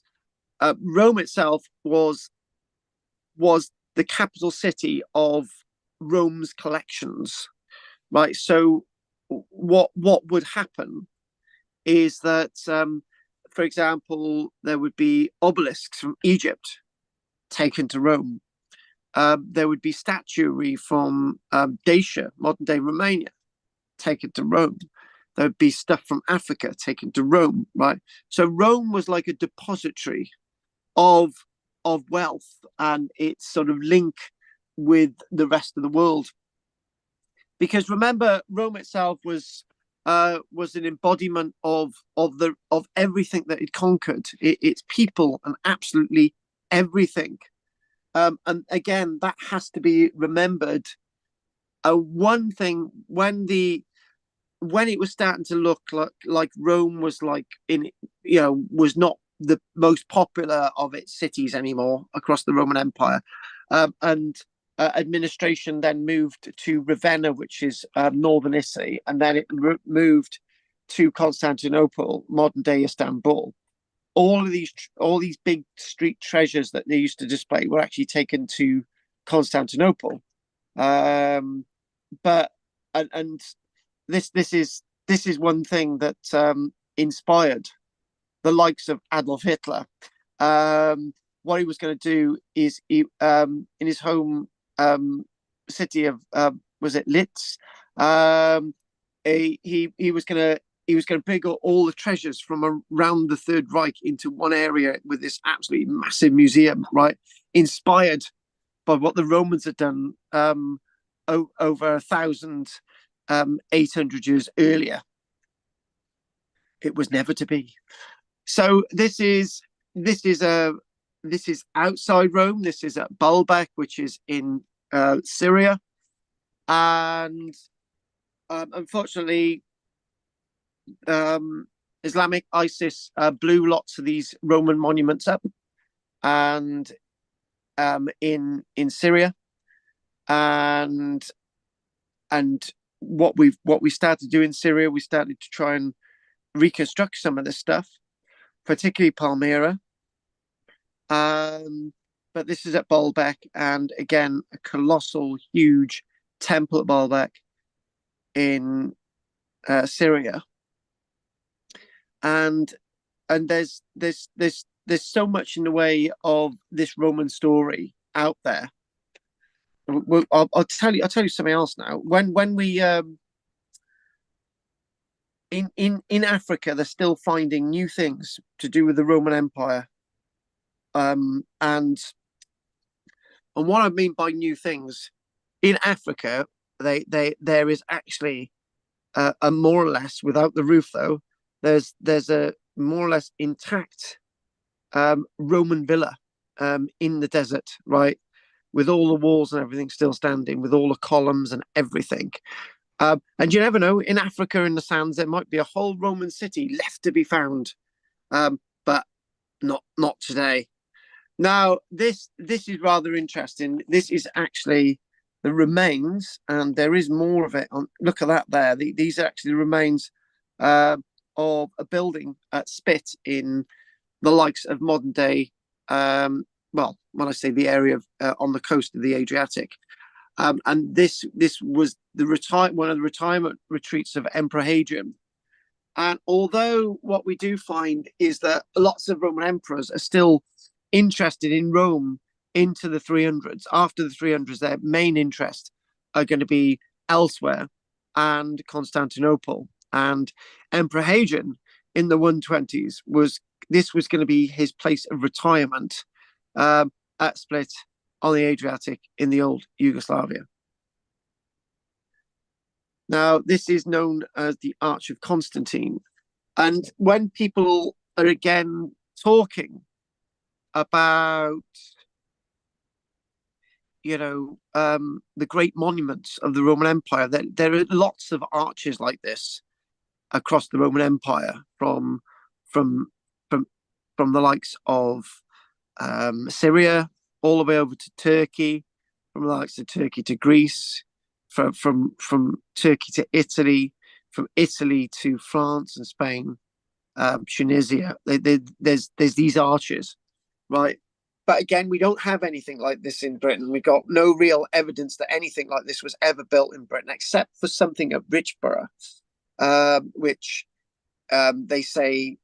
Rome itself was the capital city of Rome's collections, right? So what would happen is that, for example, there would be obelisks from Egypt taken to Rome. There would be statuary from Dacia, modern-day Romania, taken to Rome. There would be stuff from Africa taken to Rome, right? So Rome was like a depository of wealth and its sort of link with the rest of the world. Because remember, Rome itself was an embodiment of everything that it conquered, its people and absolutely everything. And again, that has to be remembered. One thing, when it was starting to look like Rome was was not the most popular of its cities anymore across the Roman Empire, and administration then moved to Ravenna, which is northern Italy, and then it moved to Constantinople, modern day Istanbul. All these big street treasures that they used to display were actually taken to Constantinople. But this is one thing that inspired the likes of Adolf Hitler. What he was going to do is in his home city of was it Litz? He was going to bring all the treasures from around the Third Reich into one area with this absolutely massive museum, right? Inspired by what the Romans had done over 1,800 years earlier. It was never to be. So this is outside Rome. This is at Baalbek, which is in Syria, and unfortunately, Islamic ISIS blew lots of these Roman monuments up, and in Syria, and what we started to do in Syria, we started to try and reconstruct some of this stuff, particularly Palmyra. But this is at Baalbek, and again, a colossal, huge temple at Baalbek in Syria, and there's so much in the way of this Roman story out there. Well, I'll tell you something else now. When we in Africa, they're still finding new things to do with the Roman Empire, and what I mean by new things in Africa, there is actually a more or less, without the roof though, there's a more or less intact Roman villa in the desert, right, with all the walls and everything still standing, with all the columns and everything. And you never know, in Africa, in the sands, there might be a whole Roman city left to be found, but not today. Now, this is rather interesting. This is actually the remains, and there is more of it. Look at that there. These are actually the remains of a building at Spit in the likes of modern day. Well, when I say the area of, on the coast of the Adriatic, and this was one of the retirement retreats of Emperor Hadrian. And although what we do find is that lots of Roman emperors are still interested in Rome into the 300s, after the 300s, their main interest are going to be elsewhere and Constantinople. And Emperor Hadrian in the 120s was going to be his place of retirement at Split on the Adriatic in the old Yugoslavia. Now, this is known as the Arch of Constantine. And when people are again talking about, the great monuments of the Roman Empire, there are lots of arches like this across the Roman Empire, from the likes of Syria all the way over to Turkey, from the likes of Turkey to Greece, from Turkey to Italy, from Italy to France and Spain, Tunisia. There's these arches, right? But again, we don't have anything like this in Britain. We got no real evidence that anything like this was ever built in Britain, except for something at Richborough, which they say,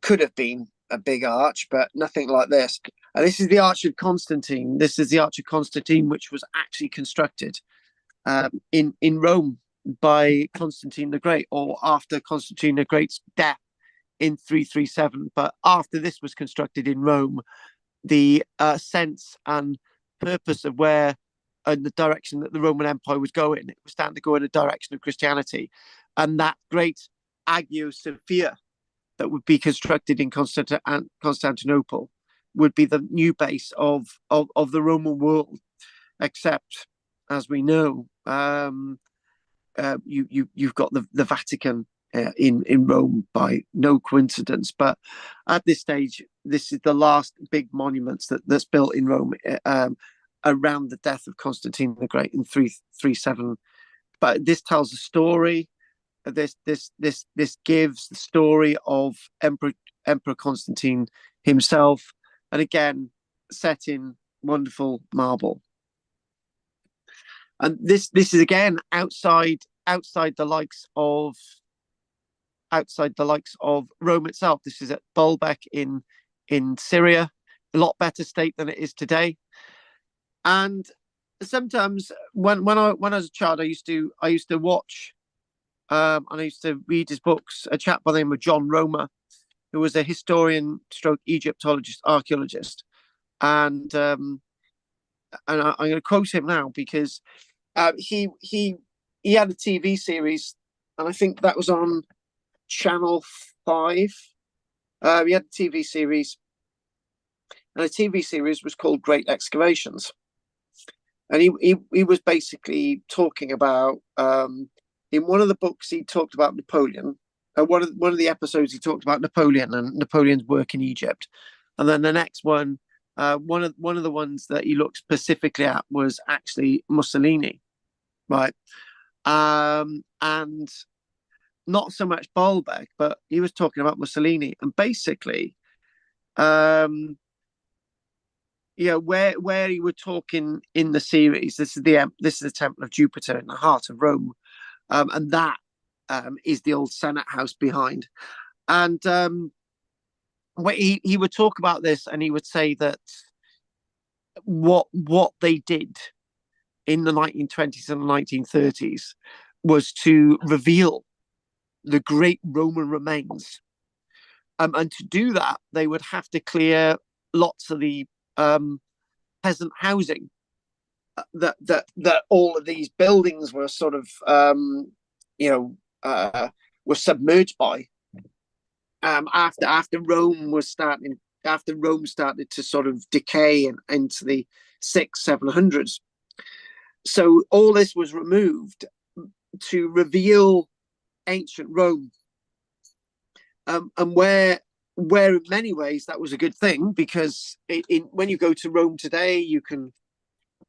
could have been a big arch, but nothing like this. And this is the Arch of Constantine. This is the Arch of Constantine, which was actually constructed in Rome by Constantine the Great, or after Constantine the Great's death in 337. But after this was constructed in Rome, the sense and purpose of where and the direction that the Roman Empire was going, it was starting to go in the direction of Christianity. And that great Hagia Sophia that would be constructed in Constantinople would be the new base of the Roman world. Except, as we know, you've got the Vatican in Rome by no coincidence. But at this stage, this is the last big monuments that's built in Rome around the death of Constantine the Great in 337. But this tells a story. This gives the story of Emperor Constantine himself, and again set in wonderful marble. And this is again outside the likes of Rome itself. This is at Baalbek in Syria, a lot better state than it is today. And sometimes when I was a child, I used to watch. And I used to read his books. A chap by the name of John Romer, who was a historian stroke Egyptologist, archaeologist. And I'm going to quote him now because he had a TV series, and I think that was on Channel 5. He had a TV series, and the TV series was called Great Excavations. And he was basically talking about, in one of the books he talked about Napoleon. One of the episodes he talked about Napoleon and Napoleon's work in Egypt. And then the next one, one of the ones that he looked specifically at was actually Mussolini, right? And not so much Baalbek, but he was talking about Mussolini. And basically, where he would talk in the series. This is the Temple of Jupiter in the heart of Rome, and that is the old Senate house behind. And where he would talk about this, and he would say that what they did in the 1920s and the 1930s was to reveal the great Roman remains. And to do that, they would have to clear lots of the peasant housing that all of these buildings were sort of were submerged by after Rome started to sort of decay into the 600-700s. So all this was removed to reveal ancient Rome, and where in many ways that was a good thing, because when you go to Rome today, you can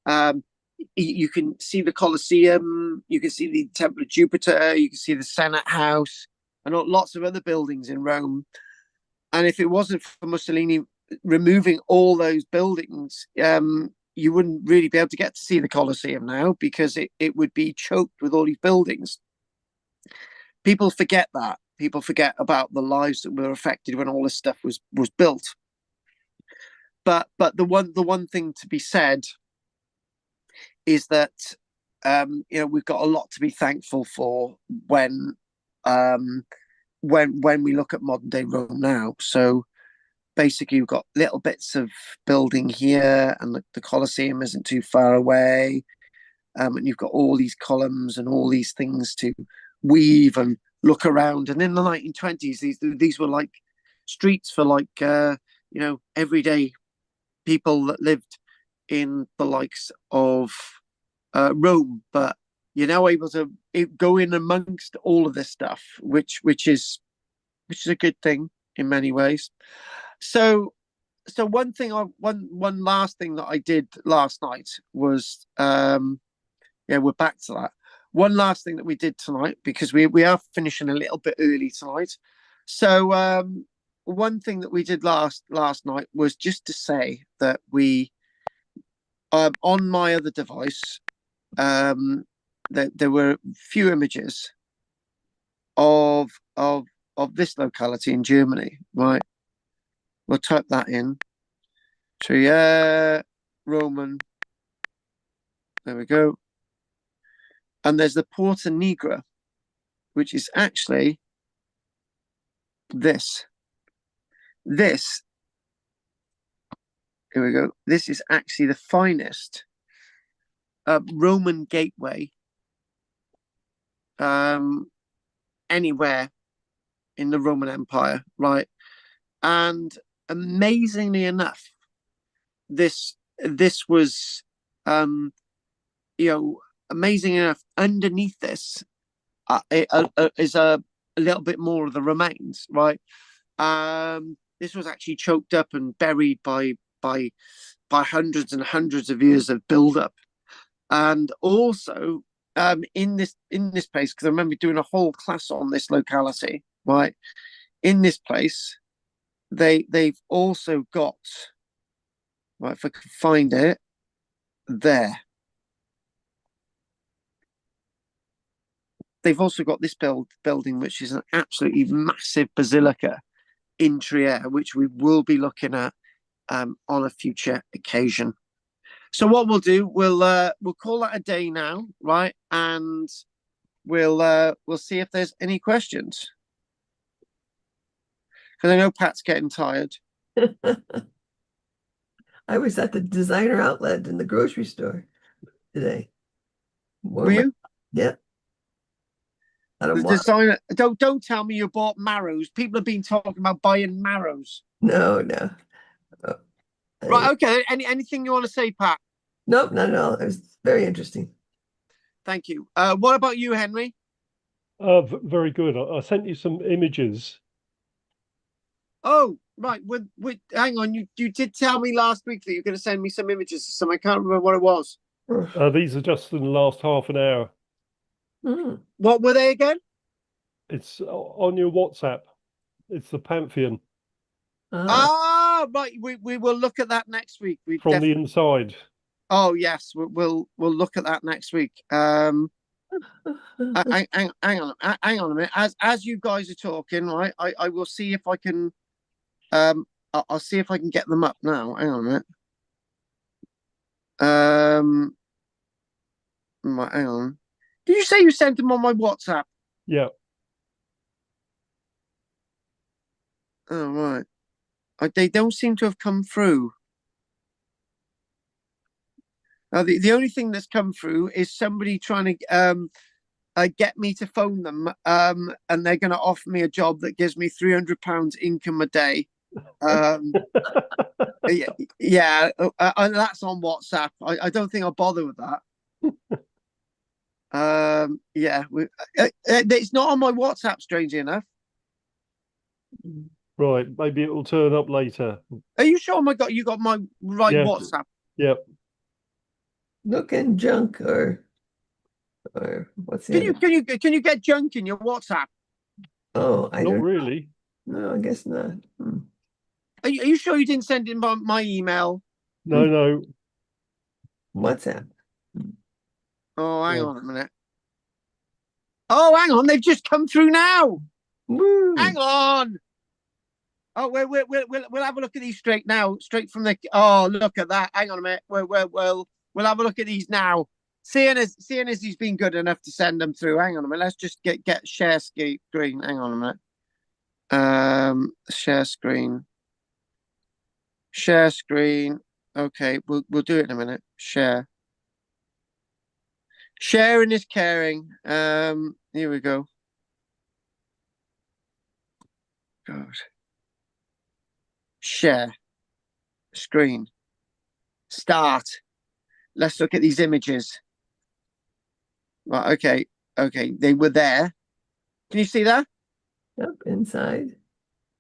see the Colosseum, you can see the Temple of Jupiter, you can see the Senate House, and lots of other buildings in Rome. And if it wasn't for Mussolini removing all those buildings, you wouldn't really be able to get to see the Colosseum now, because it would be choked with all these buildings. People forget that. People forget about the lives that were affected when all this stuff was built. But the one thing to be said is that we've got a lot to be thankful for when we look at modern day Rome now. So basically, you've got little bits of building here, and the Colosseum isn't too far away, and you've got all these columns and all these things to weave and look around. And in the 1920s, these were like streets for everyday people that lived in the likes of Rome. But you're now able to go in amongst all of this stuff, which is a good thing in many ways. So one last thing that I did last night was we're back to that. One last thing that we did tonight, because we are finishing a little bit early tonight. So one thing that we did last night was just to say that we on my other device, that there were a few images of this locality in Germany, right? We'll type that in. Trier, Roman. There we go. And there's the Porta Nigra, which is actually this. This. Here we go. This is actually the finest Roman gateway anywhere in the Roman Empire, right? And amazingly enough, this was amazing enough, underneath this is a little bit more of the remains, right? This was actually choked up and buried by hundreds and hundreds of years of build-up. And also in this place, because I remember doing a whole class on this locality, right? In this place, they've also got, right, if I can find it, there. They've also got this building, which is an absolutely massive basilica in Trier, which we will be looking at on a future occasion. So what we'll do, we'll call that a day now, right? And we'll see if there's any questions, because I know Pat's getting tired.
I was at the designer outlet in the grocery store today.
Were you?
Yeah.
The designer. Don't tell me you bought marrows. People have been talking about buying marrows.
No.
Right. Okay. Anything you want to say, Pat?
Nope, not at all. It was very interesting.
Thank you. What about you, Henry?
Very good. I sent you some images.
Oh, right. Hang on. You did tell me last week that you're going to send me some images. So I can't remember what it was.
These are just in the last half an hour.
Mm.
What were they again?
It's on your WhatsApp. It's the Pantheon.
Ah, right. We will look at that next week. We
from the inside.
Oh yes, we'll look at that next week. Hang on a minute. As you guys are talking, right? I will see if I can. I'll see if I can get them up now. Hang on a minute. Hang on. Did you say you sent them on my WhatsApp?
Yeah.
Oh right. They don't seem to have come through. The only thing that's come through is somebody trying to get me to phone them, and they're going to offer me a job that gives me £300 income a day. Yeah, and that's on WhatsApp. I don't think I'll bother with that. Yeah, it's not on my WhatsApp, strangely enough.
Right, maybe it will turn up later.
Are you sure? You got my right
Yeah.
WhatsApp?
Yep.
Look in junk or what's the
Can you get junk in your WhatsApp?
Oh, I
Not
don't.
really.
No, I guess not.
Are you sure you didn't send in my email?
No.
WhatsApp.
Oh, hang on a minute. Oh, hang on, they've just come through now.
Woo.
Hang on. Oh, we'll have a look at these straight from the. Oh, look at that. Hang on a minute. We'll have a look at these now. Seeing as he's been good enough to send them through. Hang on a minute. Let's just get share screen. Hang on a minute. Share screen. Share screen. Okay, we'll do it in a minute. Share. Sharing is caring. Here we go. God. Share. Screen. Start. Let's look at these images. Right, okay. They were there. Can you see that?
Yep, inside.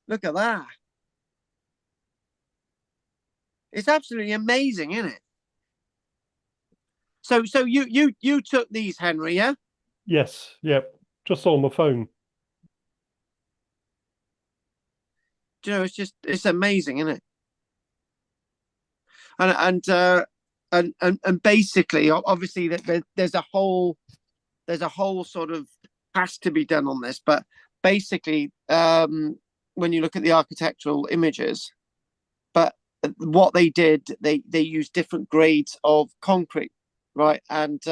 Look at that. It's absolutely amazing, isn't it? So you took these, Henry, yeah?
Yes. Yep. Just on my phone.
Do you know, it's amazing, isn't it? And basically, obviously, there's a whole sort of has to be done on this, but basically, when you look at the architectural images, but what they did, they used different grades of concrete, right, and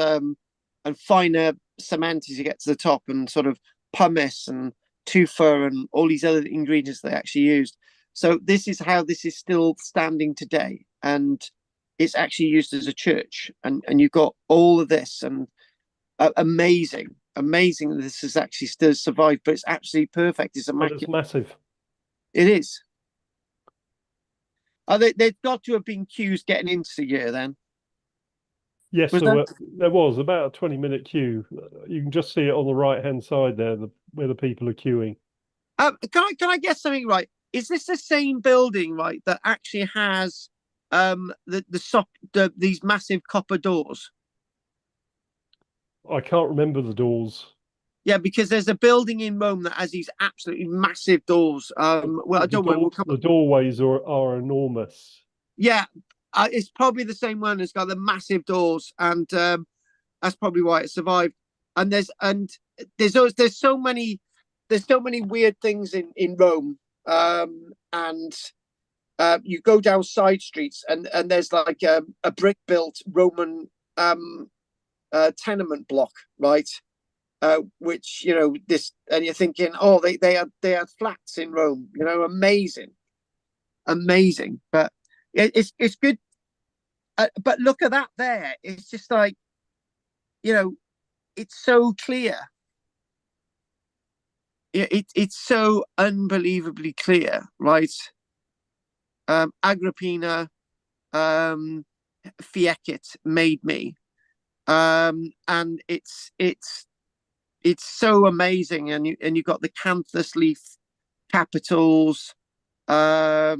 finer cement as you get to the top, and sort of pumice and tufa and all these other ingredients they actually used. So this is how this is still standing today, and it's actually used as a church, and you've got all of this, and amazing that this has actually still survived, but it's absolutely perfect. It's immaculate.
It's massive.
It is. They've got to have been queues getting into the year then.
Yes, there was about a 20-minute queue. You can just see it on the right-hand side there, where the people are queuing.
Can I guess something right? Is this the same building, right, that actually has these massive copper doors?
I can't remember the doors.
Yeah, because there's a building in Rome that has these absolutely massive doors. Well, I don't know.
The doorways are enormous.
Yeah, it's probably the same one that's got the massive doors, and that's probably why it survived. And there's so many weird things in Rome, and you go down side streets, and there's like a brick built Roman tenement block, right? Which, you know, this, and you're thinking, oh, they had flats in Rome, you know, amazing, but it's good. But look at that there. It's just like, you know, it's so clear. It's so unbelievably clear, right? Agrippina Fiecit made me, and it's so amazing, and you got the canthus leaf capitals. Oh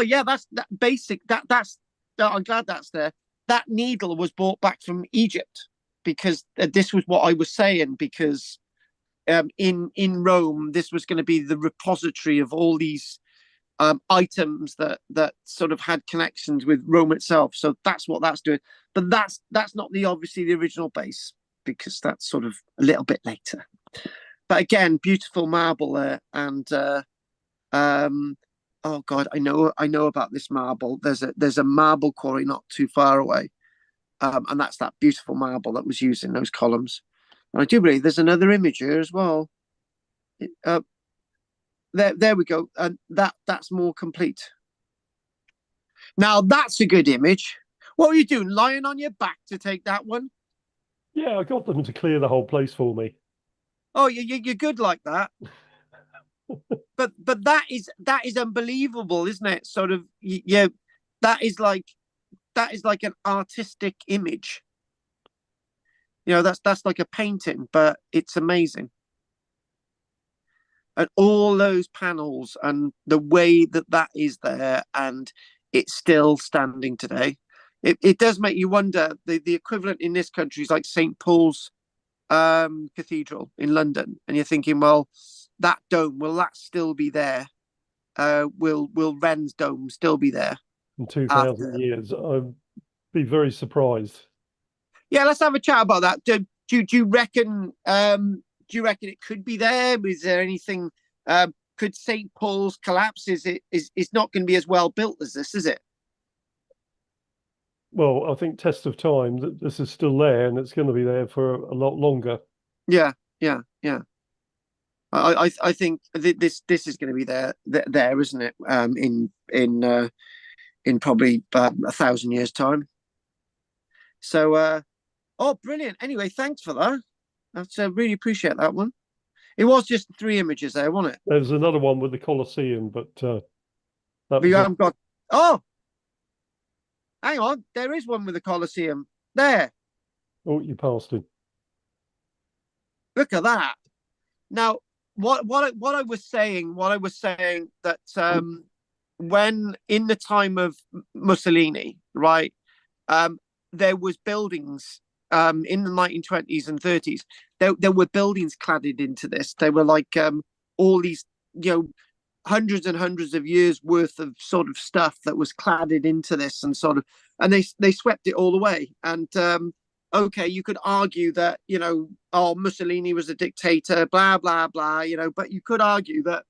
yeah, that's that basic. I'm glad that's there. That needle was brought back from Egypt, because this was what I was saying, because in Rome, this was going to be the repository of all these items that sort of had connections with Rome itself. So that's what that's doing. But that's not obviously the original base, because that's sort of a little bit later. But again, beautiful marble there, and oh God, I know about this marble. There's a marble quarry not too far away, and that's that beautiful marble that was used in those columns. And I do believe there's another image here as well. There we go, and that's more complete. Now that's a good image. What were you doing, lying on your back to take that one?
Yeah, I got them to clear the whole place for me.
Oh, you're good like that. but that is unbelievable, isn't it? Sort of, yeah, that is like an artistic image. You know, that's like a painting, but it's amazing. And all those panels and the way that is there, and it's still standing today. It does make you wonder. The equivalent in this country is like St. Paul's Cathedral in London, and you're thinking, well, that dome, will that still be there? Will Wren's dome still be there
in 2,000 years? I'd be very surprised.
Yeah, let's have a chat about that. Do you reckon? Do you reckon it could be there? Is there anything? Could St. Paul's collapse? It's not going to be as well built as this, is it?
Well, I think test of time that this is still there, and it's going to be there for a lot longer.
Yeah. I think this is going to be there, isn't it? In probably 1,000 years' time. So, oh, brilliant. Anyway, thanks for that. That's really appreciate that one. It was just 3 images there, wasn't it?
There's another one with the Colosseum, but
you haven't got. Oh, hang on. There is one with the Colosseum there.
Oh, you passed it.
Look at that. Now, what I was saying that when in the time of Mussolini, right, there was buildings in the 1920s and 30s. There were buildings cladded into this. They were like all these, hundreds and hundreds of years worth of sort of stuff that was cladded into this, and they swept it all away. And okay, you could argue that, Mussolini was a dictator, blah, blah, blah, but you could argue that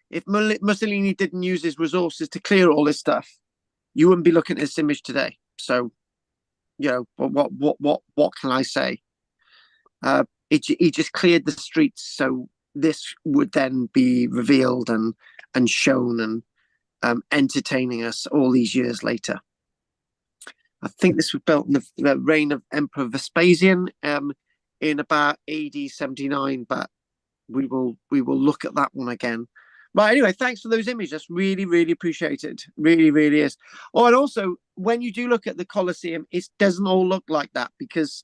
if Mussolini didn't use his resources to clear all this stuff, you wouldn't be looking at this image today. So, what can I say? He just cleared the streets, so this would then be revealed and shown and entertaining us all these years later. I think this was built in the reign of Emperor Vespasian in about AD 79, but we will look at that one again. Right, anyway, thanks for those images. That's really, really appreciated. Really, really is. Oh, and also, when you do look at the Colosseum, it doesn't all look like that, because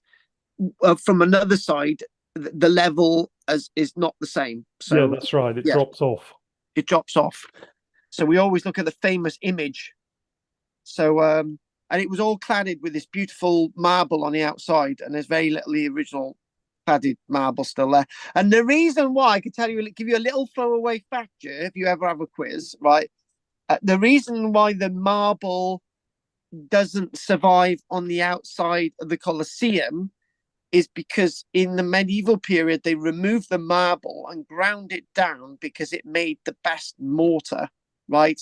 from another side, the level is not the same. So
yeah, that's right. It drops off.
It drops off. So we always look at the famous image. So, and it was all cladded with this beautiful marble on the outside, and there's very little the original cladded marble still there. And the reason why, I could tell you, give you a little throwaway fact here, if you ever have a quiz, right? The reason why the marble doesn't survive on the outside of the Colosseum is because in the medieval period, they removed the marble and ground it down because it made the best mortar, right?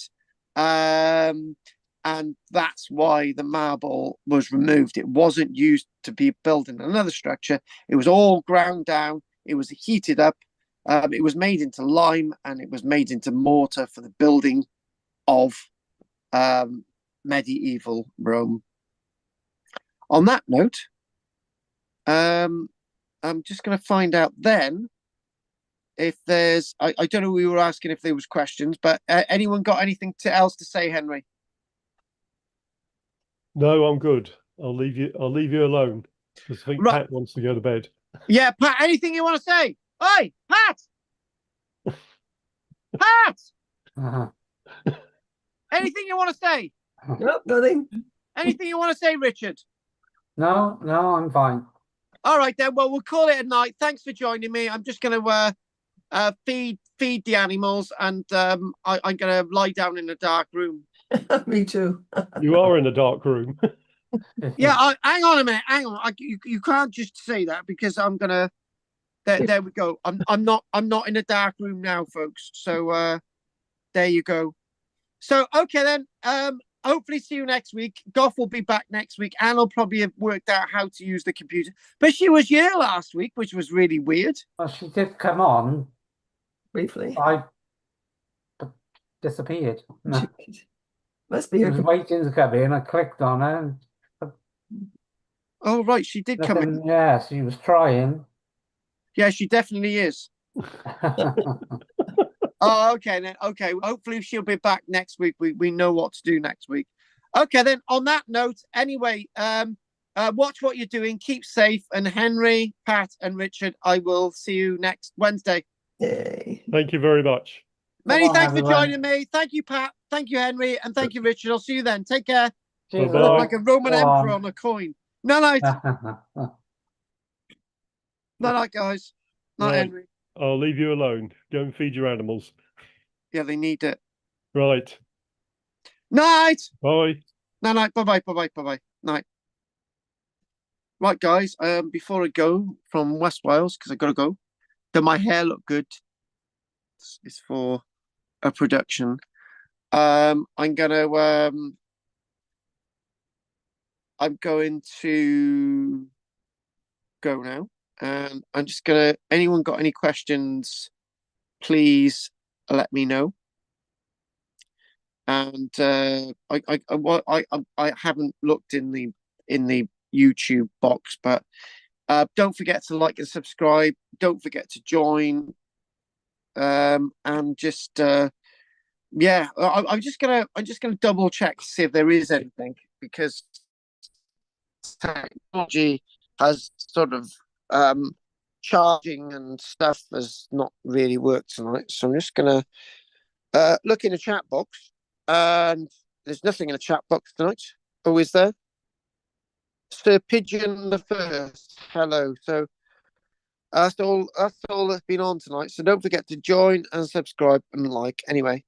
And that's why the marble was removed. It wasn't used to be building another structure. It was all ground down. It was heated up. It was made into lime, and it was made into mortar for the building of medieval Rome. On that note, I'm just going to find out then if there's. I don't know. We were asking if there was questions, but anyone got anything else to say, Henry?
No, I'm good. I'll leave you alone, because I think Pat wants to go to bed.
Yeah, Pat, anything you want to say? Oi, Pat! Pat! Anything you want to say?
Nope, nothing.
Anything you want to say, Richard?
No, I'm fine.
All right then. Well, we'll call it a night. Thanks for joining me. I'm just going to feed the animals, and I'm going to lie down in a dark room.
Me too.
You are in a dark room.
Yeah. Hang on a minute. Hang on. You can't just say that because I'm gonna. There we go. I'm not in a dark room now, folks. So there you go. So okay then. Hopefully see you next week. Goff will be back next week. Anne will probably have worked out how to use the computer. But she was here last week, which was really weird.
Well, she did come on.
Briefly.
I disappeared. No.
Must be
She
her.
was waiting to come in. I clicked on her. And
Oh right, she did come in.
yeah, she was trying.
Yeah, she definitely is. Oh, okay then. Okay, hopefully she'll be back next week. We know what to do next week. Okay then. On that note, anyway, watch what you're doing. Keep safe. And Henry, Pat, and Richard, I will see you next Wednesday.
Yay.
Thank you very much.
Many
Come on,
thanks for
everyone.
joining me. Thank you, Pat. Thank you, Henry, and thank you, Richard. I'll see you then. Take care.
Cheers,
Bye-bye.
Look
all.
like a Roman
Go
emperor
on.
on a coin. No, night. No, night, guys. Not
Right.
Henry.
I'll leave you alone. Go and feed your animals.
Yeah, they need it.
Right.
Night.
Bye.
No, night. Bye-bye. Bye-bye. Bye-bye. Night. Right, guys. Before I go from West Wales, because I gotta go, does my hair look good? It's for a production. I'm going to go now, and I'm just gonna. Anyone got any questions? Please let me know. And I haven't looked in the YouTube box, but don't forget to like and subscribe. Don't forget to join. And just yeah, I'm just gonna double check to see if there is anything, because technology has sort of charging and stuff has not really worked tonight. So I'm just gonna look in the chat box, and there's nothing in the chat box tonight. Oh, is there? Sir Pigeon the First. Hello. So that's all that's been on tonight. So don't forget to join and subscribe and like. Anyway,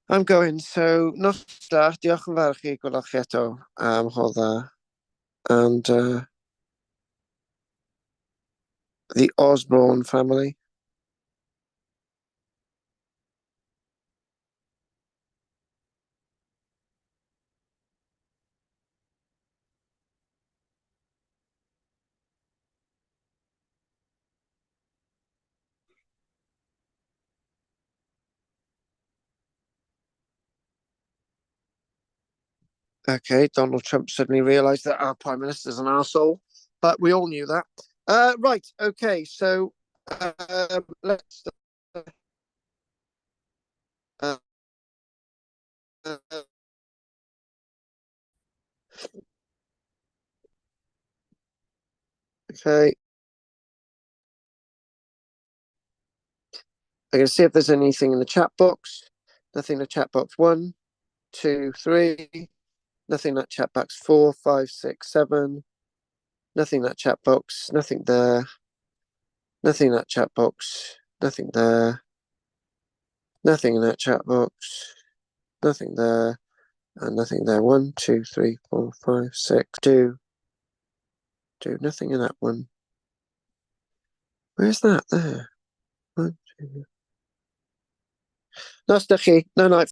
I'm going. So Nostra, diolch yn fawr chi gwelwch chi eto am hodda, and the Osborne family. Okay, Donald Trump suddenly realised that our Prime Minister's an arsehole, but we all knew that. Right, okay, so let's... okay. I'm going to see if there's anything in the chat box. Nothing in the chat box. 1, 2, 3. Nothing in that chat box. 4, 5, 6, 7. Nothing in that chat box. Nothing there. Nothing in that chat box. Nothing there. Nothing in that chat box. Nothing there. And nothing there. 1, 2, 3, 4, 5, 6. 2. Nothing in that one. Where's that? There. 1, 2. No, Stucky. No, no.